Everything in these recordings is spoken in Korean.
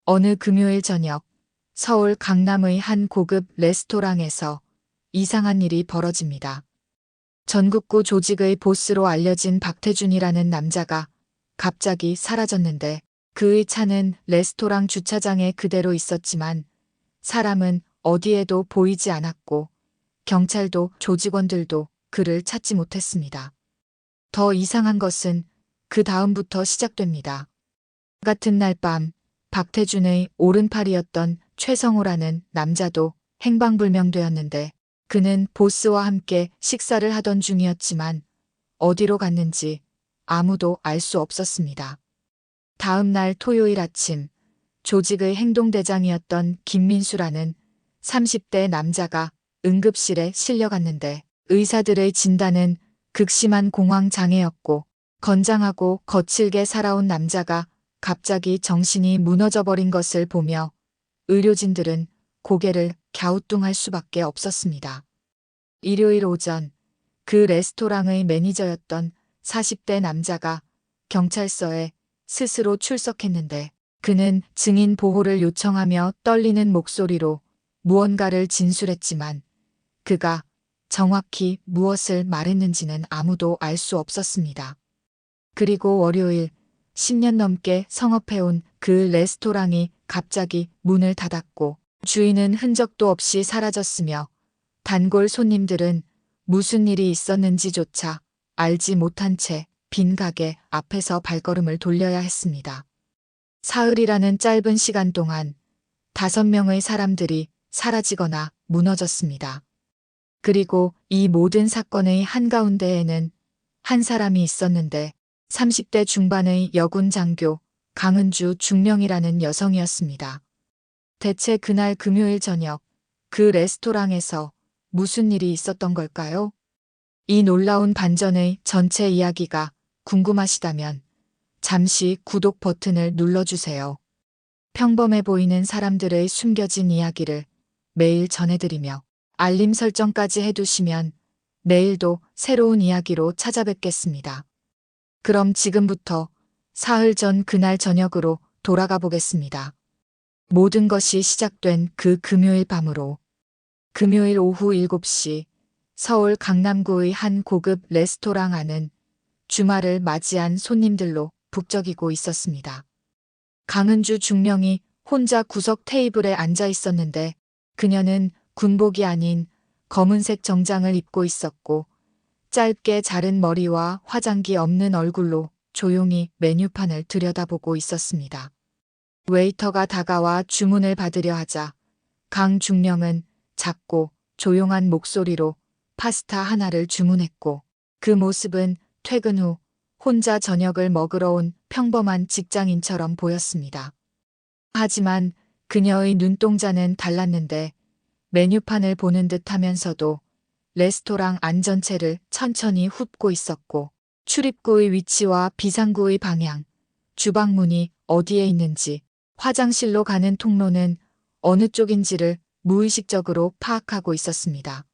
어느 금요일 저녁 서울 강남의 한 고급 레스토랑에서 이상한 일이 벌어집니다. 전국구 조직의 보스로 알려진 박태준이라는 남자가 갑자기 사라졌는데 그의 차는 레스토랑 주차장에 그대로 있었지만 사람은 어디에도 보이지 않았고 경찰도 조직원들도 그를 찾지 못했습니다. 더 이상한 것은 그 다음부터 시작됩니다. 같은 날 밤 박태준의 오른팔이었던 최성호라는 남자도 행방불명되었는데 그는 보스와 함께 식사를 하던 중이었지만 어디로 갔는지 아무도 알 수 없었습니다. 다음 날 토요일 아침 조직의 행동대장이었던 김민수라는 30대 남자가 응급실에 실려갔는데 의사들의 진단은 극심한 공황장애였고 건장하고 거칠게 살아온 남자가 갑자기 정신이 무너져 버린 것을 보며 의료진들은 고개를 갸우뚱할 수밖에 없었습니다. 일요일 오전 그 레스토랑의 매니저였던 40대 남자가 경찰서에 스스로 출석했는데 그는 증인 보호를 요청하며 떨리는 목소리로 무언가를 진술했지만 그가 정확히 무엇을 말했는지는 아무도 알 수 없었습니다. 그리고 월요일 10년 넘게 성업해온 그 레스토랑이 갑자기 문을 닫았고 주인은 흔적도 없이 사라졌으며 단골 손님들은 무슨 일이 있었는지조차 알지 못한 채 빈 가게 앞에서 발걸음을 돌려야 했습니다. 사흘이라는 짧은 시간 동안 5명의 사람들이 사라지거나 무너졌습니다. 그리고 이 모든 사건의 한가운데에는 한 사람이 있었는데 30대 중반의 여군 장교 강은주 중령이라는 여성이었습니다. 대체 그날 금요일 저녁 그 레스토랑에서 무슨 일이 있었던 걸까요? 이 놀라운 반전의 전체 이야기가 궁금하시다면 잠시 구독 버튼을 눌러주세요. 평범해 보이는 사람들의 숨겨진 이야기를 매일 전해드리며 알림 설정까지 해두시면 내일도 새로운 이야기로 찾아뵙겠습니다. 그럼 지금부터 사흘 전 그날 저녁으로 돌아가 보겠습니다. 모든 것이 시작된 그 금요일 밤으로 금요일 오후 7시 서울 강남구의 한 고급 레스토랑 안은 주말을 맞이한 손님들로 북적이고 있었습니다. 강은주 중령이 혼자 구석 테이블에 앉아 있었는데 그녀는 군복이 아닌 검은색 정장을 입고 있었고 짧게 자른 머리와 화장기 없는 얼굴로 조용히 메뉴판을 들여다보고 있었습니다. 웨이터가 다가와 주문을 받으려 하자 강 중령은 작고 조용한 목소리로 파스타 하나를 주문했고 그 모습은 퇴근 후 혼자 저녁을 먹으러 온 평범한 직장인처럼 보였습니다. 하지만 그녀의 눈동자는 달랐는데 메뉴판을 보는 듯 하면서도 레스토랑 안 전체를 천천히 훑고 있었고 출입구의 위치와 비상구의 방향, 주방문이 어디에 있는지, 화장실로 가는 통로는 어느 쪽인지를 무의식적으로 파악하고 있었습니다.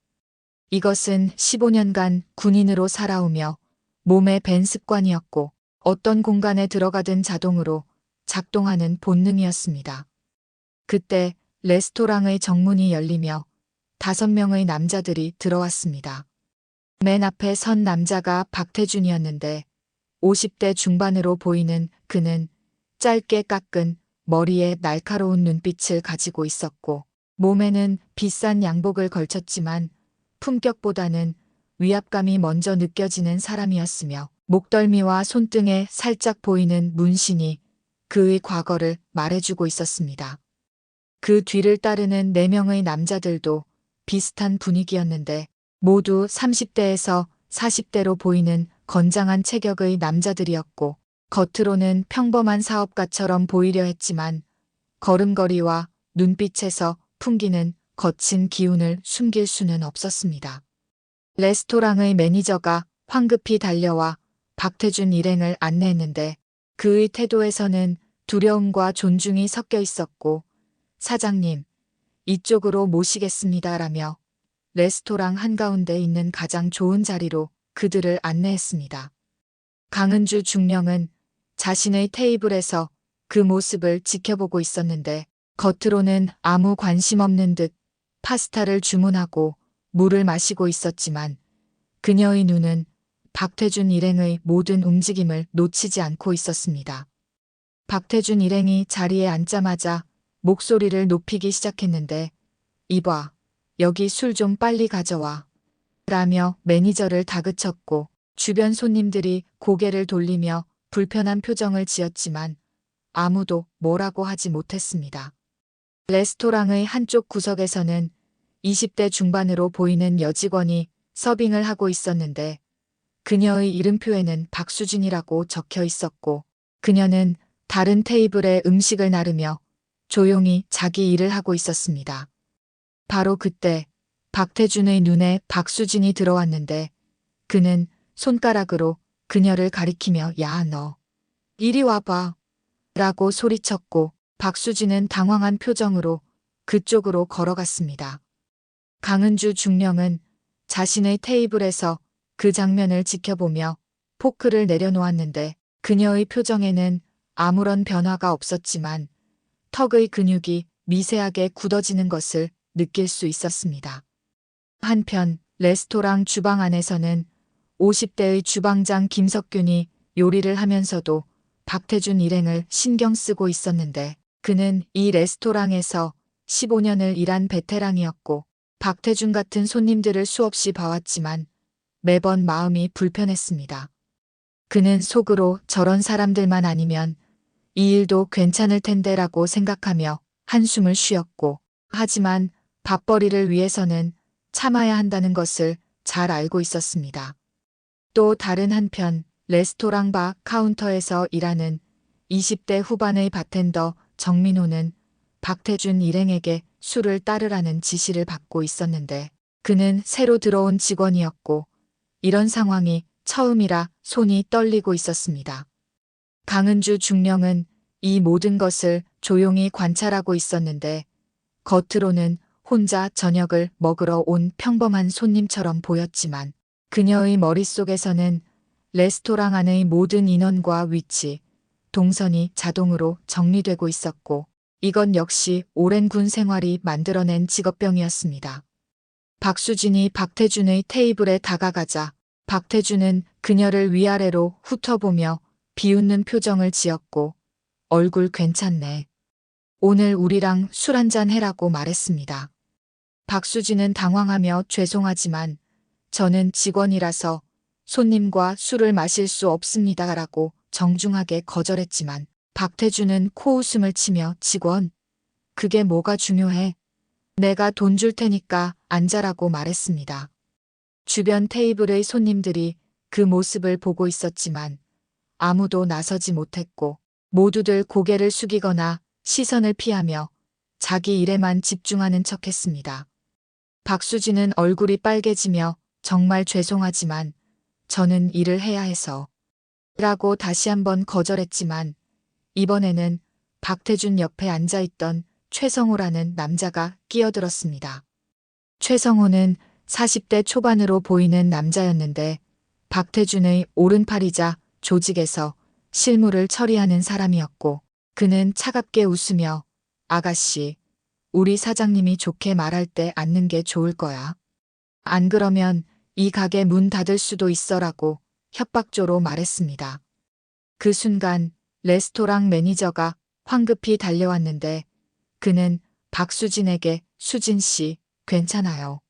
이것은 15년간 군인으로 살아오며 몸에 밴 습관이었고 어떤 공간에 들어가든 자동으로 작동하는 본능이었습니다. 그때 레스토랑의 정문이 열리며 5명의 남자들이 들어왔습니다. 맨 앞에 선 남자가 박태준이었는데 50대 중반으로 보이는 그는 짧게 깎은 머리에 날카로운 눈빛을 가지고 있었고 몸에는 비싼 양복을 걸쳤지만 품격보다는 위압감이 먼저 느껴지는 사람이었으며 목덜미와 손등에 살짝 보이는 문신이 그의 과거를 말해주고 있었습니다. 그 뒤를 따르는 4명의 남자들도 비슷한 분위기였는데 모두 30대에서 40대로 보이는 건장한 체격의 남자들이었고 겉으로는 평범한 사업가처럼 보이려 했지만 걸음걸이와 눈빛에서 풍기는 거친 기운을 숨길 수는 없었습니다. 레스토랑의 매니저가 황급히 달려와 박태준 일행을 안내했는데 그의 태도에서는 두려움과 존중이 섞여 있었고 사장님, 이쪽으로 모시겠습니다라며 레스토랑 한가운데 있는 가장 좋은 자리로 그들을 안내했습니다. 강은주 중령은 자신의 테이블에서 그 모습을 지켜보고 있었는데 겉으로는 아무 관심 없는 듯 파스타를 주문하고 물을 마시고 있었지만 그녀의 눈은 박태준 일행의 모든 움직임을 놓치지 않고 있었습니다. 박태준 일행이 자리에 앉자마자 목소리를 높이기 시작했는데 이봐, 여기 술 좀 빨리 가져와. 라며 매니저를 다그쳤고 주변 손님들이 고개를 돌리며 불편한 표정을 지었지만 아무도 뭐라고 하지 못했습니다. 레스토랑의 한쪽 구석에서는 20대 중반으로 보이는 여직원이 서빙을 하고 있었는데 그녀의 이름표에는 박수진이라고 적혀 있었고 그녀는 다른 테이블에 음식을 나르며 조용히 자기 일을 하고 있었습니다. 바로 그때 박태준의 눈에 박수진이 들어왔는데 그는 손가락으로 그녀를 가리키며 야, 너 이리 와봐 라고 소리쳤고 박수진은 당황한 표정으로 그쪽으로 걸어갔습니다. 강은주 중령은 자신의 테이블에서 그 장면을 지켜보며 포크를 내려놓았는데 그녀의 표정에는 아무런 변화가 없었지만 턱의 근육이 미세하게 굳어지는 것을 느낄 수 있었습니다. 한편 레스토랑 주방 안에서는 50대의 주방장 김석균이 요리를 하면서도 박태준 일행을 신경 쓰고 있었는데 그는 이 레스토랑에서 15년을 일한 베테랑이었고 박태준 같은 손님들을 수없이 봐왔지만 매번 마음이 불편했습니다. 그는 속으로 저런 사람들만 아니면 이 일도 괜찮을 텐데라고 생각하며 한숨을 쉬었고 하지만 밥벌이를 위해서는 참아야 한다는 것을 잘 알고 있었습니다. 또 다른 한편 레스토랑 바 카운터에서 일하는 20대 후반의 바텐더 정민호는 박태준 일행에게 술을 따르라는 지시를 받고 있었는데 그는 새로 들어온 직원이었고 이런 상황이 처음이라 손이 떨리고 있었습니다. 강은주 중령은 이 모든 것을 조용히 관찰하고 있었는데 겉으로는 혼자 저녁을 먹으러 온 평범한 손님처럼 보였지만 그녀의 머릿속에서는 레스토랑 안의 모든 인원과 위치, 동선이 자동으로 정리되고 있었고 이건 역시 오랜 군 생활이 만들어낸 직업병이었습니다. 박수진이 박태준의 테이블에 다가가자 박태준은 그녀를 위아래로 훑어보며 비웃는 표정을 지었고 얼굴 괜찮네. 오늘 우리랑 술 한잔 해라고 말했습니다. 박수진은 당황하며 죄송하지만 저는 직원이라서 손님과 술을 마실 수 없습니다라고 정중하게 거절했지만 박태준은 코웃음을 치며 직원, 그게 뭐가 중요해? 내가 돈 줄 테니까 앉아라고 말했습니다. 주변 테이블의 손님들이 그 모습을 보고 있었지만 아무도 나서지 못했고 모두들 고개를 숙이거나 시선을 피하며 자기 일에만 집중하는 척했습니다. 박수진은 얼굴이 빨개지며 정말 죄송하지만 저는 일을 해야 해서 라고 다시 한번 거절했지만 이번에는 박태준 옆에 앉아있던 최성호라는 남자가 끼어들었습니다. 최성호는 40대 초반으로 보이는 남자였는데 박태준의 오른팔이자 조직에서 실무를 처리하는 사람이었고 그는 차갑게 웃으며 아가씨, 우리 사장님이 좋게 말할 때 앉는 게 좋을 거야. 안 그러면 이 가게 문 닫을 수도 있어라고 협박조로 말했습니다. 그 순간 레스토랑 매니저가 황급히 달려왔는데 그는 박수진에게 수진 씨, 괜찮아요.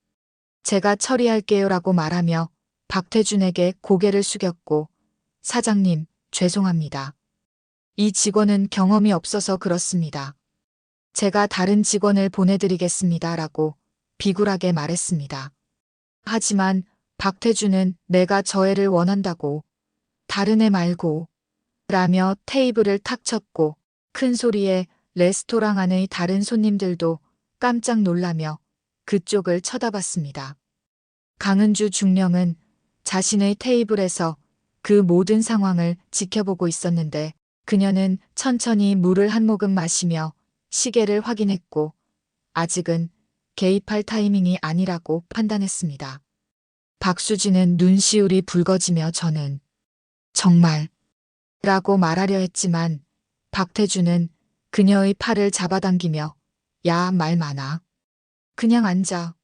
제가 처리할게요라고 말하며 박태준에게 고개를 숙였고 사장님, 죄송합니다. 이 직원은 경험이 없어서 그렇습니다. 제가 다른 직원을 보내드리겠습니다라고 비굴하게 말했습니다. 하지만 박태준은 내가 저 애를 원한다고 다른 애 말고 라며 테이블을 탁 쳤고 큰 소리에 레스토랑 안의 다른 손님들도 깜짝 놀라며 그쪽을 쳐다봤습니다. 강은주 중령은 자신의 테이블에서 그 모든 상황을 지켜보고 있었는데 그녀는 천천히 물을 한 모금 마시며 시계를 확인했고 아직은 개입할 타이밍이 아니라고 판단했습니다. 박수진은 눈시울이 붉어지며 저는 정말 라고 말하려 했지만 박태준은 그녀의 팔을 잡아당기며 야, 말 많아. 그냥 앉아.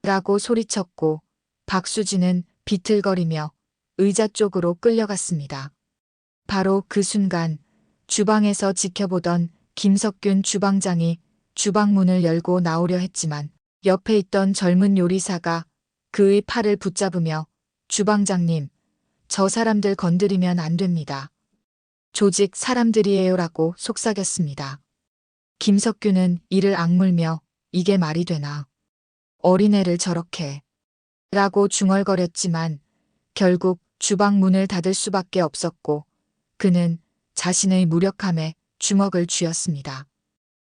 라고 소리쳤고 박수진은 비틀거리며 의자 쪽으로 끌려갔습니다. 바로 그 순간 주방에서 지켜보던 김석균 주방장이 주방문을 열고 나오려 했지만 옆에 있던 젊은 요리사가 그의 팔을 붙잡으며 주방장님, 저 사람들 건드리면 안 됩니다. 조직 사람들이에요라고 속삭였습니다. 김석균은 이를 악물며 이게 말이 되나. 어린애를 저렇게. 라고 중얼거렸지만 결국 주방 문을 닫을 수밖에 없었고 그는 자신의 무력함에 주먹을 쥐었습니다.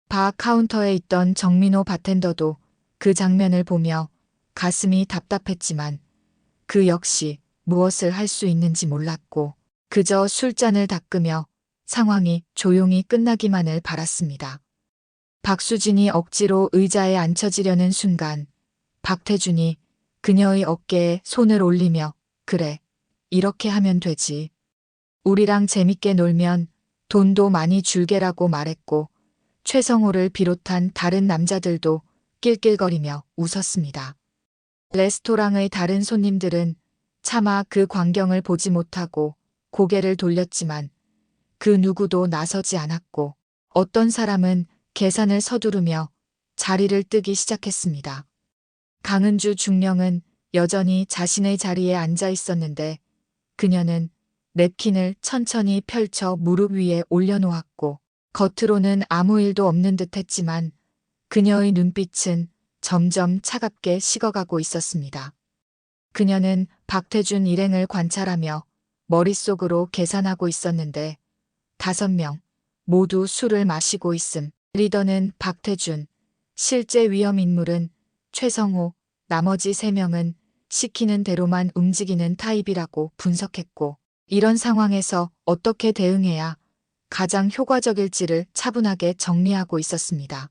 바 카운터에 있던 정민호 바텐더도 그 장면을 보며 가슴이 답답했지만 그 역시 무엇을 할 수 있는지 몰랐고 그저 술잔을 닦으며 상황이 조용히 끝나기만을 바랐습니다. 박수진이 억지로 의자에 앉혀지려는 순간 박태준이 그녀의 어깨에 손을 올리며 그래, 이렇게 하면 되지. 우리랑 재밌게 놀면 돈도 많이 줄게라고 말했고 최성호를 비롯한 다른 남자들도 낄낄거리며 웃었습니다. 레스토랑의 다른 손님들은 차마 그 광경을 보지 못하고 고개를 돌렸지만 그 누구도 나서지 않았고 어떤 사람은 계산을 서두르며 자리를 뜨기 시작했습니다. 강은주 중령은 여전히 자신의 자리에 앉아 있었는데 그녀는 냅킨을 천천히 펼쳐 무릎 위에 올려놓았고 겉으로는 아무 일도 없는 듯 했지만 그녀의 눈빛은 점점 차갑게 식어가고 있었습니다. 그녀는 박태준 일행을 관찰하며 머릿속으로 계산하고 있었는데 5명 모두 술을 마시고 있음. 리더는 박태준, 실제 위험 인물은 최성호, 나머지 3명은 시키는 대로만 움직이는 타입이라고 분석했고 이런 상황에서 어떻게 대응해야 가장 효과적일지를 차분하게 정리하고 있었습니다.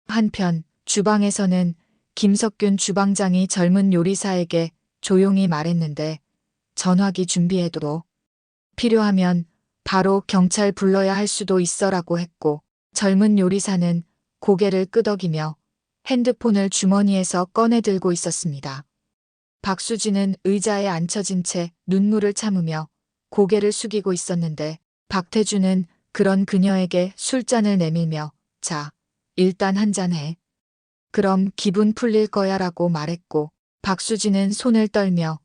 한편 주방에서는 김석균 주방장이 젊은 요리사에게 조용히 말했는데 전화기 준비해둬. 필요하면 바로 경찰 불러야 할 수도 있어라고 했고 젊은 요리사는 고개를 끄덕이며 핸드폰을 주머니에서 꺼내 들고 있었습니다. 박수진은 의자에 앉혀진 채 눈물을 참으며 고개를 숙이고 있었는데 박태준은 그런 그녀에게 술잔을 내밀며 자, 일단 한잔 해. 그럼 기분 풀릴 거야 라고 말했고 박수진은 손을 떨며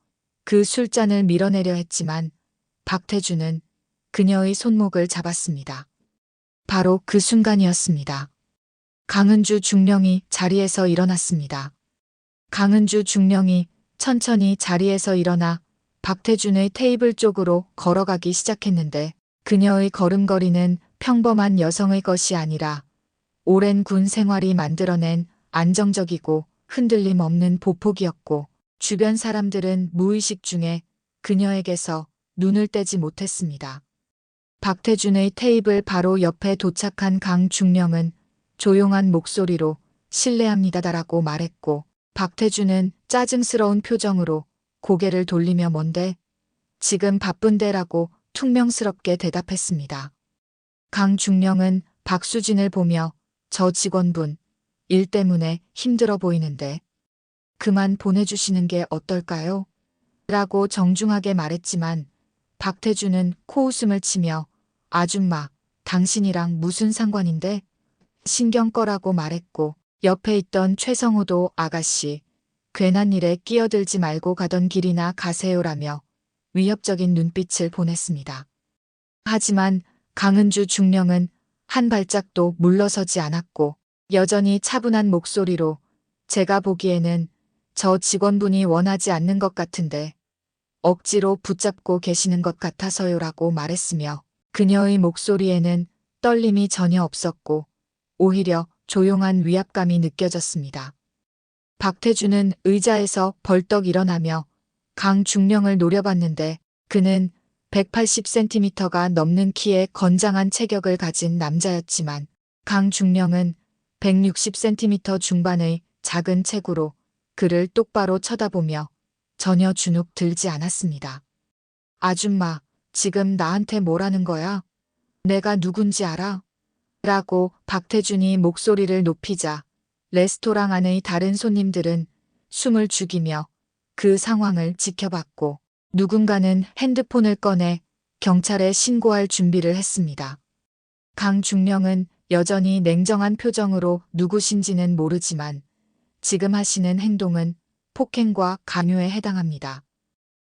그 술잔을 밀어내려 했지만 박태준은 그녀의 손목을 잡았습니다. 바로 그 순간이었습니다. 강은주 중령이 자리에서 일어났습니다. 강은주 중령이 천천히 자리에서 일어나 박태준의 테이블 쪽으로 걸어가기 시작했는데 그녀의 걸음걸이는 평범한 여성의 것이 아니라 오랜 군 생활이 만들어낸 안정적이고 흔들림 없는 보폭이었고 주변 사람들은 무의식 중에 그녀에게서 눈을 떼지 못했습니다. 박태준의 테이블 바로 옆에 도착한 강 중령은 조용한 목소리로 실례합니다라고 말했고 박태준은 짜증스러운 표정으로 고개를 돌리며 뭔데? 지금 바쁜데라고 퉁명스럽게 대답했습니다. 강 중령은 박수진을 보며 저 직원분, 일 때문에 힘들어 보이는데 그만 보내주시는 게 어떨까요? 라고 정중하게 말했지만 박태준은 코웃음을 치며 아줌마, 당신이랑 무슨 상관인데? 신경 꺼라고 말했고 옆에 있던 최성호도 아가씨, 괜한 일에 끼어들지 말고 가던 길이나 가세요라며 위협적인 눈빛을 보냈습니다. 하지만 강은주 중령은 한 발짝도 물러서지 않았고 여전히 차분한 목소리로 제가 보기에는 저 직원분이 원하지 않는 것 같은데 억지로 붙잡고 계시는 것 같아서요라고 말했으며 그녀의 목소리에는 떨림이 전혀 없었고 오히려 조용한 위압감이 느껴졌습니다. 박태준은 의자에서 벌떡 일어나며 강 중령을 노려봤는데 그는 180cm가 넘는 키에 건장한 체격을 가진 남자였지만 강 중령은 160cm 중반의 작은 체구로 그를 똑바로 쳐다보며 전혀 주눅 들지 않았습니다. 아줌마, 지금 나한테 뭐라는 거야? 내가 누군지 알아? 라고 박태준이 목소리를 높이자 레스토랑 안의 다른 손님들은 숨을 죽이며 그 상황을 지켜봤고 누군가는 핸드폰을 꺼내 경찰에 신고할 준비를 했습니다. 강중령은 여전히 냉정한 표정으로 누구신지는 모르지만 지금 하시는 행동은 폭행과 강요에 해당합니다.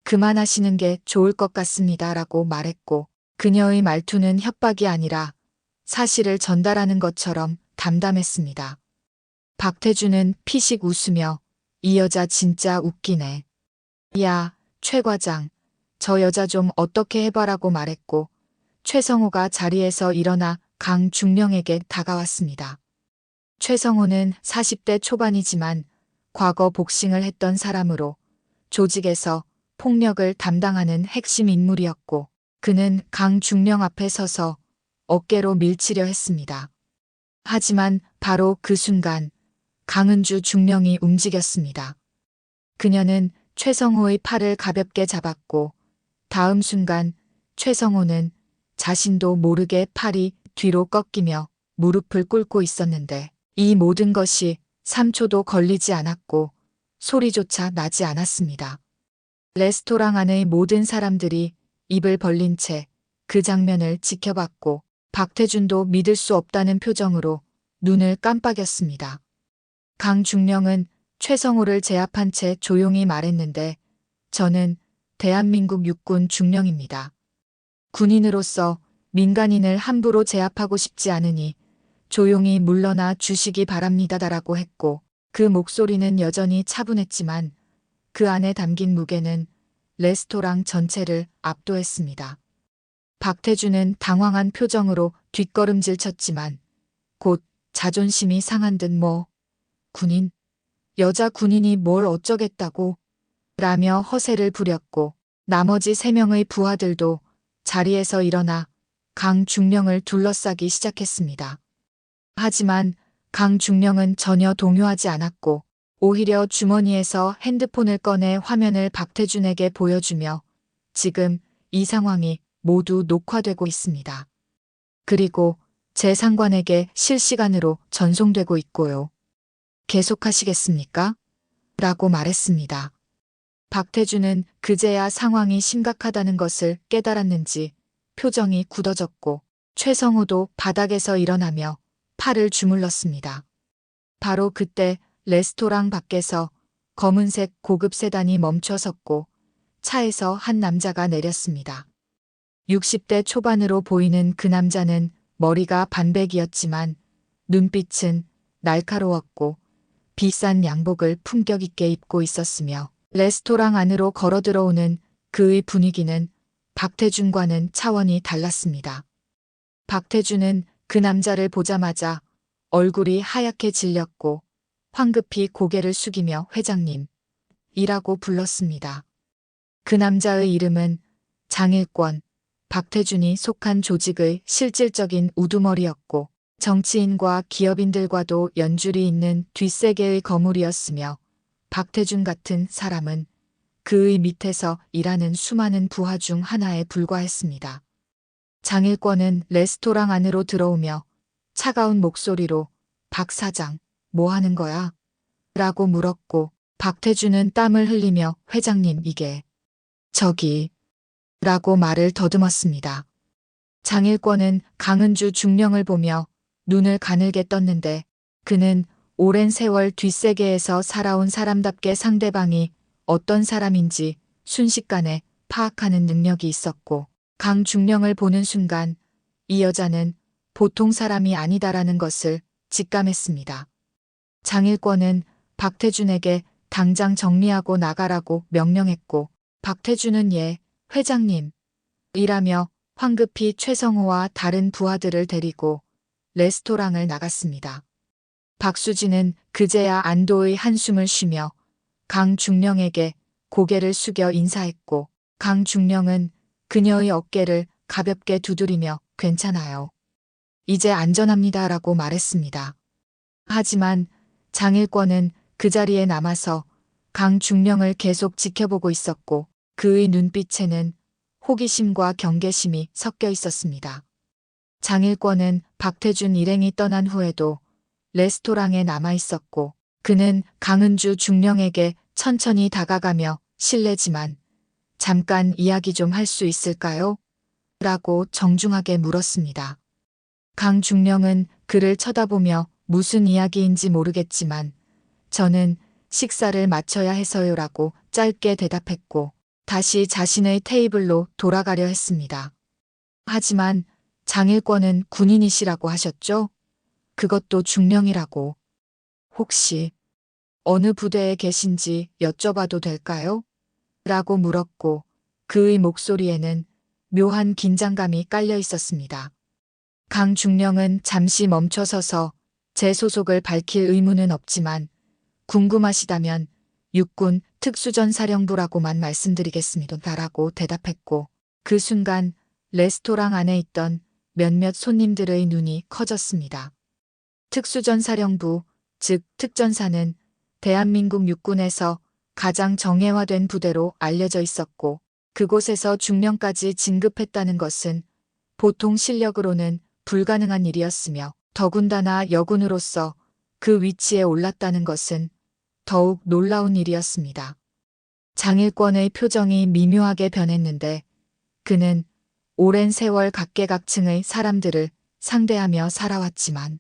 그만하시는 게 좋을 것 같습니다. 라고 말했고 그녀의 말투는 협박이 아니라 사실을 전달하는 것처럼 담담했습니다. 박태준은 피식 웃으며 이 여자 진짜 웃기네. 야, 최 과장, 저 여자 좀 어떻게 해봐라고 말했고 최성호가 자리에서 일어나 강중령에게 다가왔습니다. 최성호는 40대 초반이지만 과거 복싱을 했던 사람으로 조직에서 폭력을 담당하는 핵심 인물이었고 그는 강중령 앞에 서서 어깨로 밀치려 했습니다. 하지만 바로 그 순간 강은주 중령이 움직였습니다. 그녀는 최성호의 팔을 가볍게 잡았고 다음 순간 최성호는 자신도 모르게 팔이 뒤로 꺾이며 무릎을 꿇고 있었는데 이 모든 것이 3초도 걸리지 않았고 소리조차 나지 않았습니다. 레스토랑 안의 모든 사람들이 입을 벌린 채 그 장면을 지켜봤고 박태준도 믿을 수 없다는 표정으로 눈을 깜빡였습니다. 강중령은 최성호를 제압한 채 조용히 말했는데 저는 대한민국 육군 중령입니다. 군인으로서 민간인을 함부로 제압하고 싶지 않으니 조용히 물러나 주시기 바랍니다라고 했고 그 목소리는 여전히 차분했지만 그 안에 담긴 무게는 레스토랑 전체를 압도했습니다. 박태준은 당황한 표정으로 뒷걸음질 쳤지만 곧 자존심이 상한 듯 군인? 여자 군인이 뭘 어쩌겠다고? 라며 허세를 부렸고 나머지 3명의 부하들도 자리에서 일어나 강중령을 둘러싸기 시작했습니다. 하지만 강중령은 전혀 동요하지 않았고 오히려 주머니에서 핸드폰을 꺼내 화면을 박태준에게 보여주며 지금 이 상황이 모두 녹화되고 있습니다. 그리고 제 상관에게 실시간으로 전송되고 있고요. 계속하시겠습니까? 라고 말했습니다. 박태준은 그제야 상황이 심각하다는 것을 깨달았는지 표정이 굳어졌고 최성호도 바닥에서 일어나며 팔을 주물렀습니다. 바로 그때 레스토랑 밖에서 검은색 고급 세단이 멈춰 섰고 차에서 한 남자가 내렸습니다. 60대 초반으로 보이는 그 남자는 머리가 반백이었지만 눈빛은 날카로웠고 비싼 양복을 품격 있게 입고 있었으며 레스토랑 안으로 걸어 들어오는 그의 분위기는 박태준과는 차원이 달랐습니다. 박태준은 그 남자를 보자마자 얼굴이 하얗게 질렸고 황급히 고개를 숙이며 회장님 이라고 불렀습니다. 그 남자의 이름은 장일권, 박태준이 속한 조직의 실질적인 우두머리였고 정치인과 기업인들과도 연줄이 있는 뒷세계의 거물이었으며 박태준 같은 사람은 그의 밑에서 일하는 수많은 부하 중 하나에 불과했습니다. 장일권은 레스토랑 안으로 들어오며 차가운 목소리로 박 사장, 뭐 하는 거야? 라고 물었고 박태준은 땀을 흘리며 회장님 이게 저기 라고 말을 더듬었습니다. 장일권은 강은주 중령을 보며 눈을 가늘게 떴는데 그는 오랜 세월 뒷세계에서 살아온 사람답게 상대방이 어떤 사람인지 순식간에 파악하는 능력이 있었고 강중령을 보는 순간 이 여자는 보통 사람이 아니다라는 것을 직감했습니다. 장일권은 박태준에게 당장 정리하고 나가라고 명령했고 박태준은 예, 회장님 이라며 황급히 최성호와 다른 부하들을 데리고 레스토랑을 나갔습니다. 박수진은 그제야 안도의 한숨을 쉬며 강중령에게 고개를 숙여 인사했고 강중령은 그녀의 어깨를 가볍게 두드리며 괜찮아요. 이제 안전합니다라고 말했습니다. 하지만 장일권은 그 자리에 남아서 강중령을 계속 지켜보고 있었고 그의 눈빛에는 호기심과 경계심이 섞여 있었습니다. 장일권은 박태준 일행이 떠난 후에도 레스토랑에 남아 있었고 그는 강은주 중령에게 천천히 다가가며 실례지만 잠깐 이야기 좀 할 수 있을까요? 라고 정중하게 물었습니다. 강 중령은 그를 쳐다보며 무슨 이야기인지 모르겠지만 저는 식사를 마쳐야 해서요라고 짧게 대답했고 다시 자신의 테이블로 돌아가려 했습니다. 하지만 장일권은 군인이시라고 하셨죠? 그것도 중령이라고. 혹시 어느 부대에 계신지 여쭤봐도 될까요? 라고 물었고 그의 목소리에는 묘한 긴장감이 깔려 있었습니다. 강 중령은 잠시 멈춰서서 제 소속을 밝힐 의무는 없지만 궁금하시다면 육군 특수전사령부라고만 말씀드리겠습니다. 라고 대답했고 그 순간 레스토랑 안에 있던 몇몇 손님들의 눈이 커졌습니다. 특수전사령부, 즉 특전사는 대한민국 육군에서 가장 정예화된 부대로 알려져 있었고 그곳에서 중령까지 진급했다는 것은 보통 실력으로는 불가능한 일이었으며 더군다나 여군으로서 그 위치에 올랐다는 것은 더욱 놀라운 일이었습니다. 장일권의 표정이 미묘하게 변했는데 그는 오랜 세월 각계각층의 사람들을 상대하며 살아왔지만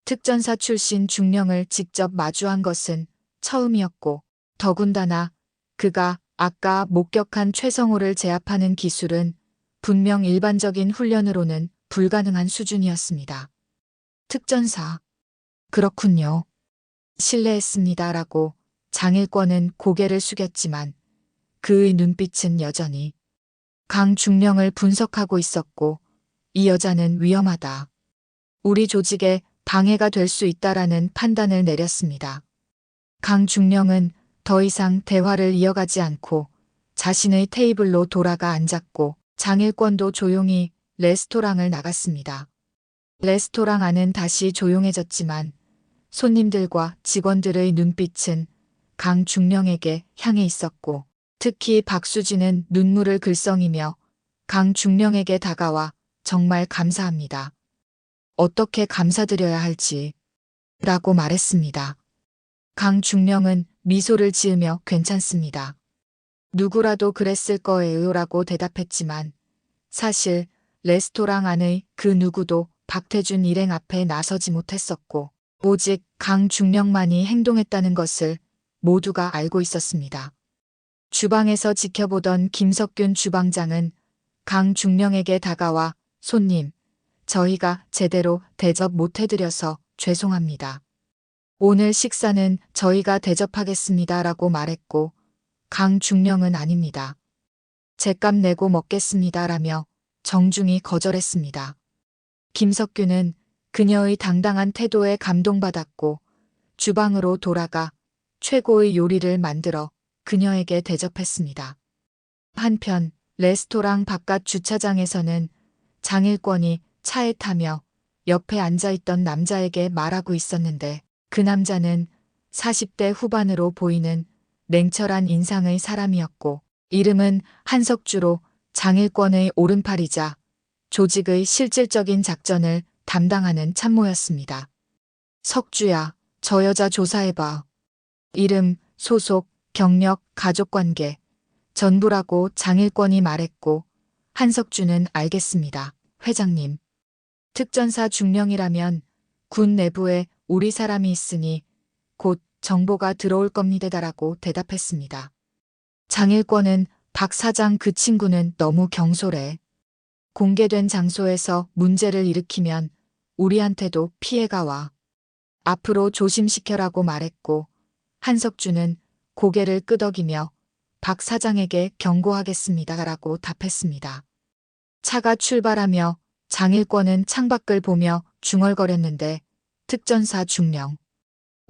특전사 출신 중령을 직접 마주한 것은 처음이었고 더군다나 그가 아까 목격한 최성호를 제압하는 기술은 분명 일반적인 훈련으로는 불가능한 수준이었습니다. 특전사. 그렇군요. 실례했습니다라고 장일권은 고개를 숙였지만 그의 눈빛은 여전히 강 중령을 분석하고 있었고 이 여자는 위험하다. 우리 조직에 방해가 될 수 있다라는 판단을 내렸습니다. 강 중령은 더 이상 대화를 이어가지 않고 자신의 테이블로 돌아가 앉았고 장일권도 조용히 레스토랑을 나갔습니다. 레스토랑 안은 다시 조용해졌지만 손님들과 직원들의 눈빛은 강 중령에게 향해 있었고 특히 박수진은 눈물을 글썽이며 강 중령에게 다가와 정말 감사합니다. 어떻게 감사드려야 할지 라고 말했습니다. 강 중령은 미소를 지으며 괜찮습니다. 누구라도 그랬을 거예요 라고 대답했지만 사실 레스토랑 안의 그 누구도 박태준 일행 앞에 나서지 못했었고 오직 강 중령만이 행동했다는 것을 모두가 알고 있었습니다. 주방에서 지켜보던 김석균 주방장은 강 중령에게 다가와 손님, 저희가 제대로 대접 못해드려서 죄송합니다. 오늘 식사는 저희가 대접하겠습니다 라고 말했고 강 중령은 아닙니다. 제값 내고 먹겠습니다 라며 정중히 거절했습니다. 김석균은 그녀의 당당한 태도에 감동받았고 주방으로 돌아가 최고의 요리를 만들어 그녀에게 대접했습니다. 한편 레스토랑 바깥 주차장에서는 장일권이 차에 타며 옆에 앉아있던 남자에게 말하고 있었는데 그 남자는 40대 후반으로 보이는 냉철한 인상의 사람이었고 이름은 한석주로 장일권의 오른팔이자 조직의 실질적인 작전을 담당하는 참모였습니다. 석주야, 저 여자 조사해봐. 이름, 소속, 경력, 가족관계 전부라고 장일권이 말했고 한석주는 알겠습니다. 회장님. 특전사 중령이라면 군 내부에 우리 사람이 있으니 곧 정보가 들어올 겁니다라고 대답했습니다. 장일권은 박 사장 그 친구는 너무 경솔해. 공개된 장소에서 문제를 일으키면 우리한테도 피해가 와. 앞으로 조심시켜라고 말했고 한석주는 고개를 끄덕이며 박 사장에게 경고하겠습니다라고 답했습니다. 차가 출발하며 장일권은 창밖을 보며 중얼거렸는데 특전사 중령.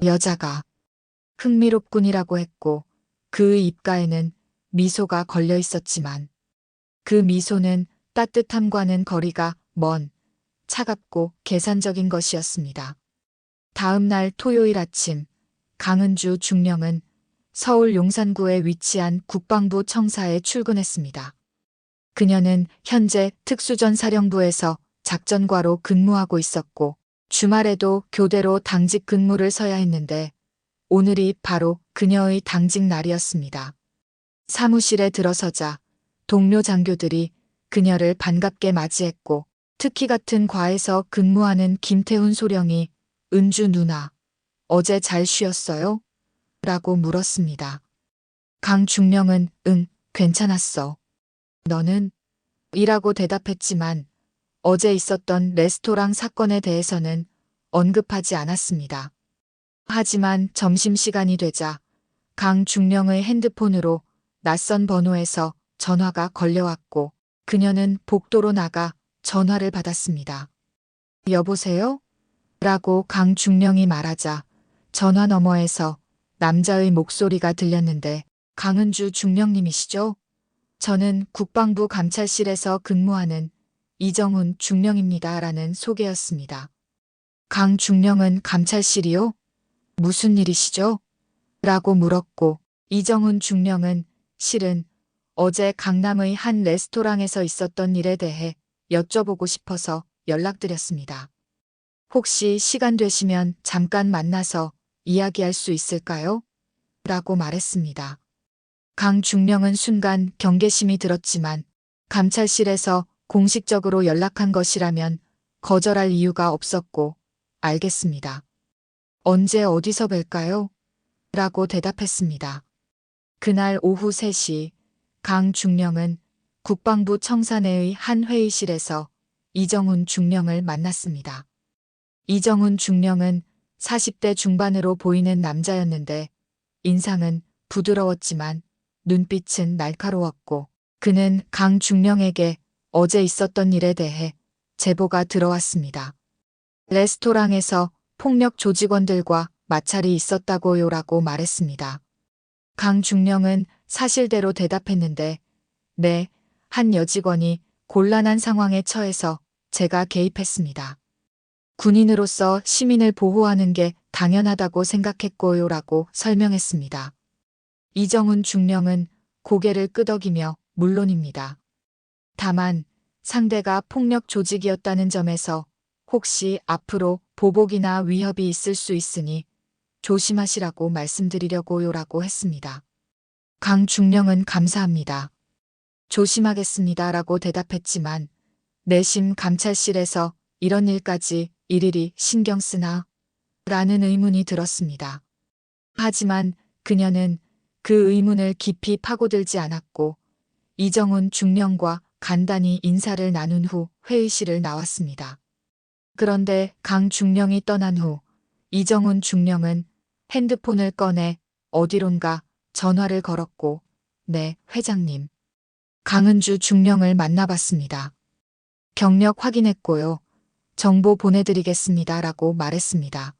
여자가 흥미롭군이라고 했고 그의 입가에는 미소가 걸려 있었지만 그 미소는 따뜻함과는 거리가 먼 차갑고 계산적인 것이었습니다. 다음 날 토요일 아침 강은주 중령은 서울 용산구에 위치한 국방부 청사에 출근했습니다. 그녀는 현재 특수전사령부에서 작전과로 근무하고 있었고 주말에도 교대로 당직 근무를 서야 했는데 오늘이 바로 그녀의 당직 날이었습니다. 사무실에 들어서자 동료 장교들이 그녀를 반갑게 맞이했고 특히 같은 과에서 근무하는 김태훈 소령이 은주 누나, 어제 잘 쉬었어요? 라고 물었습니다. 강중령은 응, 괜찮았어. 너는? 이라고 대답했지만 어제 있었던 레스토랑 사건에 대해서는 언급하지 않았습니다. 하지만 점심시간이 되자 강중령의 핸드폰으로 낯선 번호에서 전화가 걸려왔고 그녀는 복도로 나가 전화를 받았습니다. 여보세요? 라고 강중령이 말하자 전화 너머에서 남자의 목소리가 들렸는데 강은주 중령님이시죠? 저는 국방부 감찰실에서 근무하는 이정훈 중령입니다. 라는 소개였습니다. 강중령은 감찰실이요? 무슨 일이시죠? 라고 물었고 이정훈 중령은 실은 어제 강남의 한 레스토랑에서 있었던 일에 대해 여쭤보고 싶어서 연락드렸습니다. 혹시 시간 되시면 잠깐 만나서 이야기할 수 있을까요? 라고 말했습니다. 강중령은 순간 경계심이 들었지만 감찰실에서 공식적으로 연락한 것이라면 거절할 이유가 없었고 알겠습니다. 언제 어디서 뵐까요? 라고 대답했습니다. 그날 오후 3시 강중령은 국방부 청사내의 한 회의실에서 이정훈 중령을 만났습니다. 이정훈 중령은 40대 중반으로 보이는 남자였는데 인상은 부드러웠지만 눈빛은 날카로웠고 그는 강중령에게 어제 있었던 일에 대해 제보가 들어왔습니다. 레스토랑에서 폭력 조직원들과 마찰이 있었다고요라고 말했습니다. 강중령은 사실대로 대답했는데 네, 한 여직원이 곤란한 상황에 처해서 제가 개입했습니다. 군인으로서 시민을 보호하는 게 당연하다고 생각했고요라고 설명했습니다. 이정훈 중령은 고개를 끄덕이며 물론입니다. 다만 상대가 폭력 조직이었다는 점에서 혹시 앞으로 보복이나 위협이 있을 수 있으니 조심하시라고 말씀드리려고요라고 했습니다. 강중령은 감사합니다. 조심하겠습니다라고 대답했지만 내심 감찰실에서 이런 일까지 일일이 신경 쓰나? 라는 의문이 들었습니다. 하지만 그녀는 그 의문을 깊이 파고들지 않았고 이정훈 중령과 간단히 인사를 나눈 후 회의실을 나왔습니다. 그런데 강중령이 떠난 후 이정훈 중령은 핸드폰을 꺼내 어디론가 전화를 걸었고 네, 회장님. 강은주 중령을 만나봤습니다. 경력 확인했고요. 정보 보내드리겠습니다. 라고 말했습니다.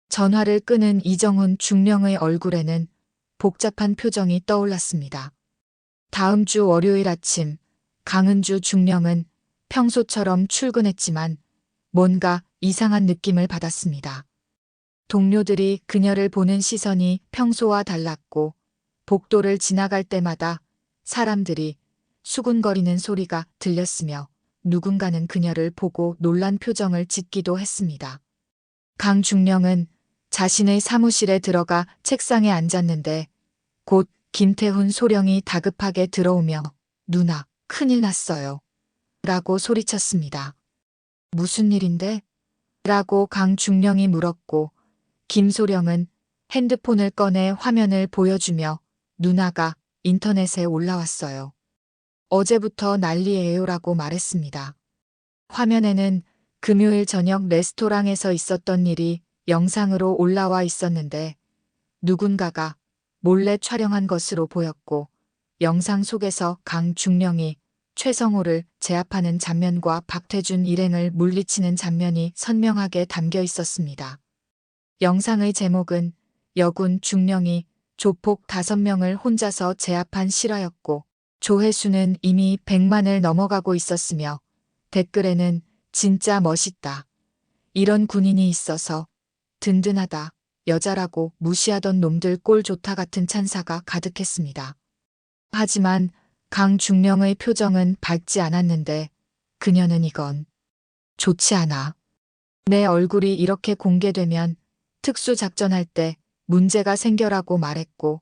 전화를 끊은 이정훈 중령의 얼굴에는 복잡한 표정이 떠올랐습니다. 다음 주 월요일 아침 강은주 중령은 평소처럼 출근했지만 뭔가 이상한 느낌을 받았습니다. 동료들이 그녀를 보는 시선이 평소와 달랐고 복도를 지나갈 때마다 사람들이 수군거리는 소리가 들렸으며 누군가는 그녀를 보고 놀란 표정을 짓기도 했습니다. 강중령은 자신의 사무실에 들어가 책상에 앉았는데 곧 김태훈 소령이 다급하게 들어오며 누나, 큰일 났어요. 라고 소리쳤습니다. 무슨 일인데? 라고 강중령이 물었고 김소령은 핸드폰을 꺼내 화면을 보여주며 누나가 인터넷에 올라왔어요. 어제부터 난리예요 라고 말했습니다. 화면에는 금요일 저녁 레스토랑에서 있었던 일이 영상으로 올라와 있었는데 누군가가 몰래 촬영한 것으로 보였고 영상 속에서 강중령이 최성호를 제압하는 장면과 박태준 일행을 물리치는 장면이 선명하게 담겨 있었습니다. 영상의 제목은 여군 중령이 조폭 5명을 혼자서 제압한 실화였고 조회수는 이미 100만을 넘어가고 있었으며 댓글에는 진짜 멋있다. 이런 군인이 있어서 든든하다. 여자라고 무시하던 놈들 꼴 좋다 같은 찬사가 가득했습니다. 하지만 강중령의 표정은 밝지 않았는데 그녀는 이건 좋지 않아. 내 얼굴이 이렇게 공개되면 특수작전할 때 문제가 생겨라고 말했고,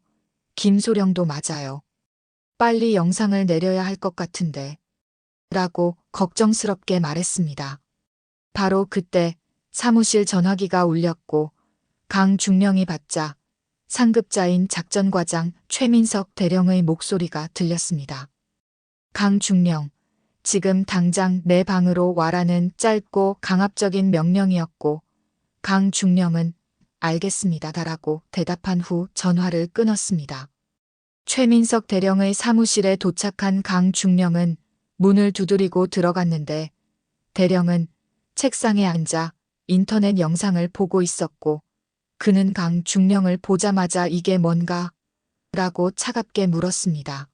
김소령도 맞아요. 빨리 영상을 내려야 할 것 같은데. 라고 걱정스럽게 말했습니다. 바로 그때 사무실 전화기가 울렸고 강중령이 받자 상급자인 작전과장 최민석 대령의 목소리가 들렸습니다. 강중령, 지금 당장 내 방으로 와라는 짧고 강압적인 명령이었고 강중령은 알겠습니다라고 대답한 후 전화를 끊었습니다. 최민석 대령의 사무실에 도착한 강중령은 문을 두드리고 들어갔는데 대령은 책상에 앉아 인터넷 영상을 보고 있었고 그는 강중령을 보자마자 이게 뭔가? 라고 차갑게 물었습니다.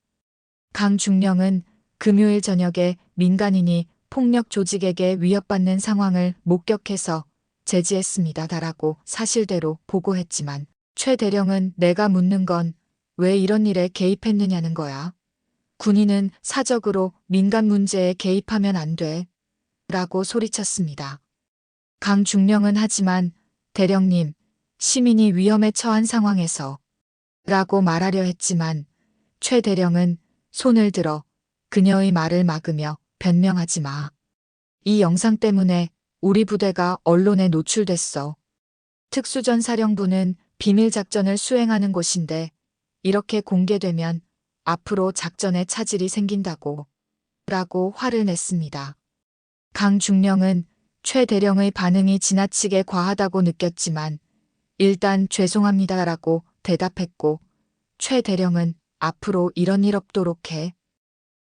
강중령은 금요일 저녁에 민간인이 폭력 조직에게 위협받는 상황을 목격해서 제지했습니다라고 사실대로 보고했지만 최 대령은 내가 묻는 건 왜 이런 일에 개입했느냐는 거야. 군인은 사적으로 민간 문제에 개입하면 안 돼. 라고 소리쳤습니다. 강중령은 하지만 대령님, 시민이 위험에 처한 상황에서 라고 말하려 했지만 최 대령은 손을 들어 그녀의 말을 막으며 변명하지 마. 이 영상 때문에 우리 부대가 언론에 노출됐어. 특수전사령부는 비밀 작전을 수행하는 곳인데 이렇게 공개되면 앞으로 작전에 차질이 생긴다고 라고 화를 냈습니다. 강중령은 최 대령의 반응이 지나치게 과하다고 느꼈지만 일단 죄송합니다라고 대답했고 최 대령은 앞으로 이런 일 없도록 해.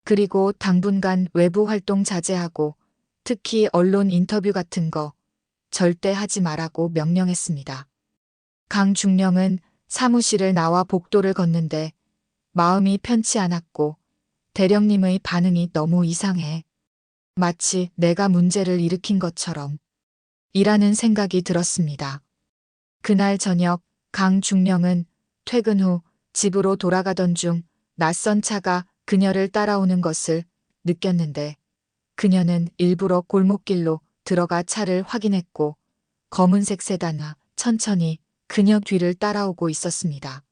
그리고 당분간 외부 활동 자제하고 특히 언론 인터뷰 같은 거 절대 하지 말라고 명령했습니다. 강중령은 사무실을 나와 복도를 걷는데 마음이 편치 않았고 대령님의 반응이 너무 이상해. 마치 내가 문제를 일으킨 것처럼 이라는 생각이 들었습니다. 그날 저녁 강중령은 퇴근 후 집으로 돌아가던 중 낯선 차가 그녀를 따라오는 것을 느꼈는데 그녀는 일부러 골목길로 들어가 차를 확인했고 검은색 세단이 천천히 그녀 뒤를 따라오고 있었습니다.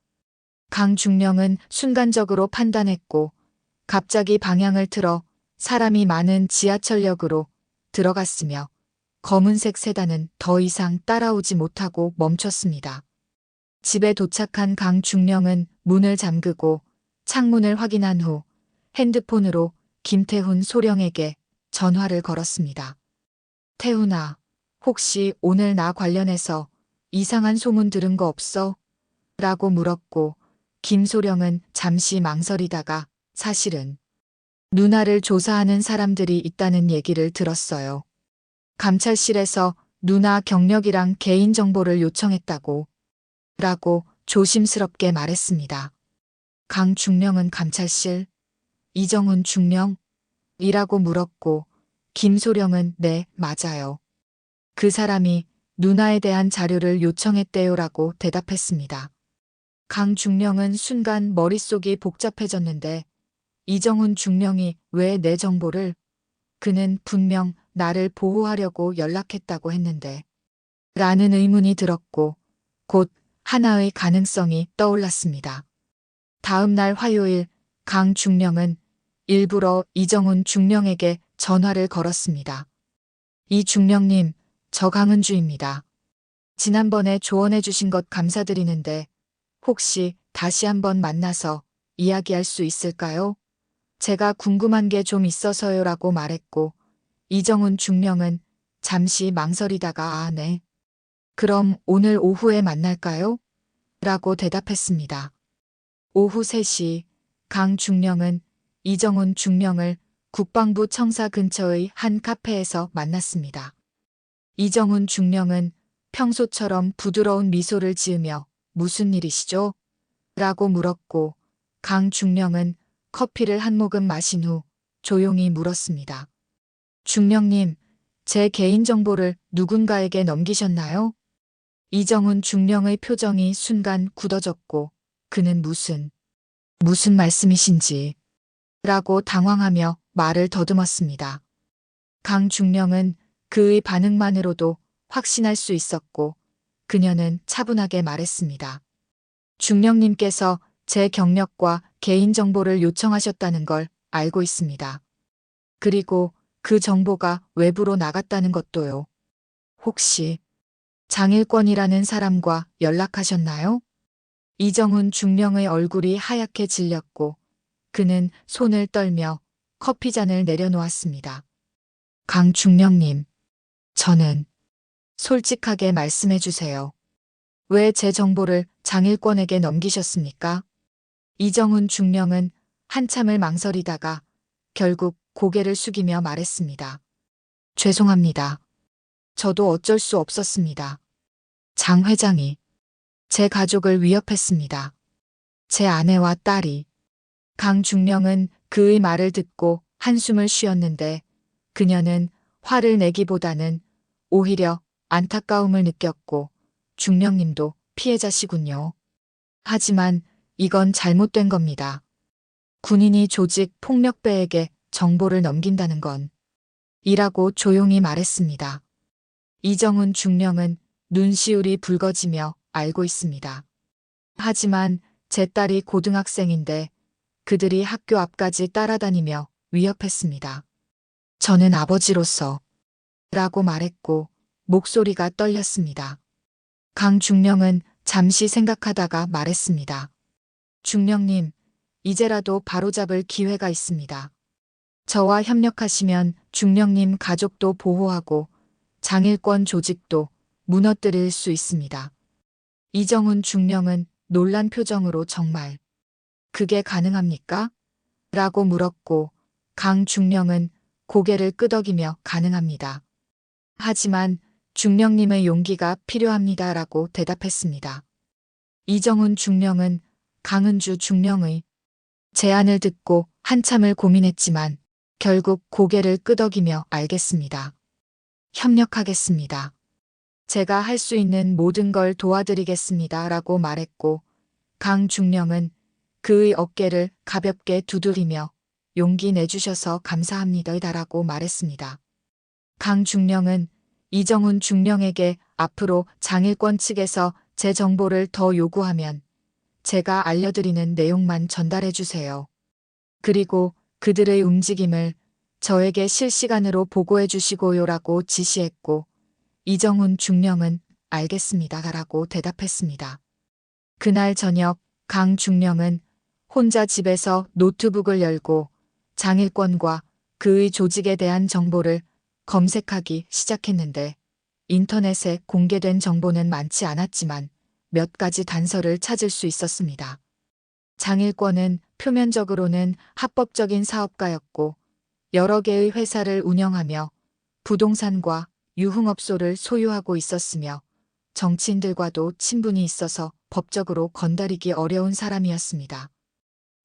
강중령은 순간적으로 판단했고 갑자기 방향을 틀어 사람이 많은 지하철역으로 들어갔으며 검은색 세단은 더 이상 따라오지 못하고 멈췄습니다. 집에 도착한 강중령은 문을 잠그고 창문을 확인한 후 핸드폰으로 김태훈 소령에게 전화를 걸었습니다. 태훈아, 혹시 오늘 나 관련해서 이상한 소문 들은 거 없어? 라고 물었고 김소령은 잠시 망설이다가 사실은 누나를 조사하는 사람들이 있다는 얘기를 들었어요. 감찰실에서 누나 경력이랑 개인정보를 요청했다고 라고 조심스럽게 말했습니다. 강중령은 감찰실, 이정훈 중령? 이라고 물었고 김소령은 네, 맞아요. 그 사람이 누나에 대한 자료를 요청했대요라고 대답했습니다. 강중령은 순간 머릿속이 복잡해졌는데 이정훈 중령이 왜 내 정보를? 그는 분명 나를 보호하려고 연락했다고 했는데 라는 의문이 들었고 곧 하나의 가능성이 떠올랐습니다. 다음 날 화요일 강중령은 일부러 이정훈 중령에게 전화를 걸었습니다. 이 중령님, 저 강은주입니다. 지난번에 조언해 주신 것 감사드리는데 혹시 다시 한번 만나서 이야기할 수 있을까요? 제가 궁금한 게 좀 있어서요라고 말했고 이정훈 중령은 잠시 망설이다가 네. 그럼 오늘 오후에 만날까요? 라고 대답했습니다. 오후 3시 강중령은 이정훈 중령을 국방부 청사 근처의 한 카페에서 만났습니다. 이정훈 중령은 평소처럼 부드러운 미소를 지으며 무슨 일이시죠? 라고 물었고 강중령은 커피를 한 모금 마신 후 조용히 물었습니다. 중령님, 제 개인정보를 누군가에게 넘기셨나요? 이정훈 중령의 표정이 순간 굳어졌고 그는 무슨 말씀이신지 라고 당황하며 말을 더듬었습니다. 강중령은 그의 반응만으로도 확신할 수 있었고 그녀는 차분하게 말했습니다. 중령님께서 제 경력과 개인정보를 요청하셨다는 걸 알고 있습니다. 그리고 그 정보가 외부로 나갔다는 것도요. 혹시 장일권이라는 사람과 연락하셨나요? 이정훈 중령의 얼굴이 하얗게 질렸고 그는 손을 떨며 커피잔을 내려놓았습니다. 강 중령님, 저는 솔직하게 말씀해 주세요. 왜 제 정보를 장일권에게 넘기셨습니까? 이정훈 중령은 한참을 망설이다가 결국 고개를 숙이며 말했습니다. 죄송합니다. 저도 어쩔 수 없었습니다. 장 회장이 제 가족을 위협했습니다. 제 아내와 딸이. 강 중령은 그의 말을 듣고 한숨을 쉬었는데 그녀는 화를 내기보다는 오히려 안타까움을 느꼈고 중령님도 피해자시군요. 하지만 이건 잘못된 겁니다. 군인이 조직 폭력배에게 정보를 넘긴다는 건 이라고 조용히 말했습니다. 이정훈 중령은 눈시울이 붉어지며 알고 있습니다. 하지만 제 딸이 고등학생인데 그들이 학교 앞까지 따라다니며 위협했습니다. 저는 아버지로서 라고 말했고 목소리가 떨렸습니다. 강 중령은 잠시 생각하다가 말했습니다. 중령님, 이제라도 바로잡을 기회가 있습니다. 저와 협력하시면 중령님 가족도 보호하고 장일권 조직도 무너뜨릴 수 있습니다. 이정훈 중령은 놀란 표정으로 정말 그게 가능합니까? 라고 물었고 강 중령은 고개를 끄덕이며 가능합니다. 하지만 중령님의 용기가 필요합니다. 라고 대답했습니다. 이정훈 중령은 강은주 중령의 제안을 듣고 한참을 고민했지만 결국 고개를 끄덕이며 알겠습니다. 협력하겠습니다. 제가 할 수 있는 모든 걸 도와드리겠습니다. 라고 말했고 강 중령은 그의 어깨를 가볍게 두드리며 용기 내주셔서 감사합니다. 라고 말했습니다. 강 중령은 이정훈 중령에게 앞으로 장일권 측에서 제 정보를 더 요구하면 제가 알려드리는 내용만 전달해 주세요. 그리고 그들의 움직임을 저에게 실시간으로 보고해 주시고요라고 지시했고 이정훈 중령은 알겠습니다. 라고 대답했습니다. 그날 저녁 강 중령은 혼자 집에서 노트북을 열고 장일권과 그의 조직에 대한 정보를 검색하기 시작했는데 인터넷에 공개된 정보는 많지 않았지만 몇 가지 단서를 찾을 수 있었습니다. 장일권은 표면적으로는 합법적인 사업가였고 여러 개의 회사를 운영하며 부동산과 유흥업소를 소유하고 있었으며 정치인들과도 친분이 있어서 법적으로 건드리기 어려운 사람이었습니다.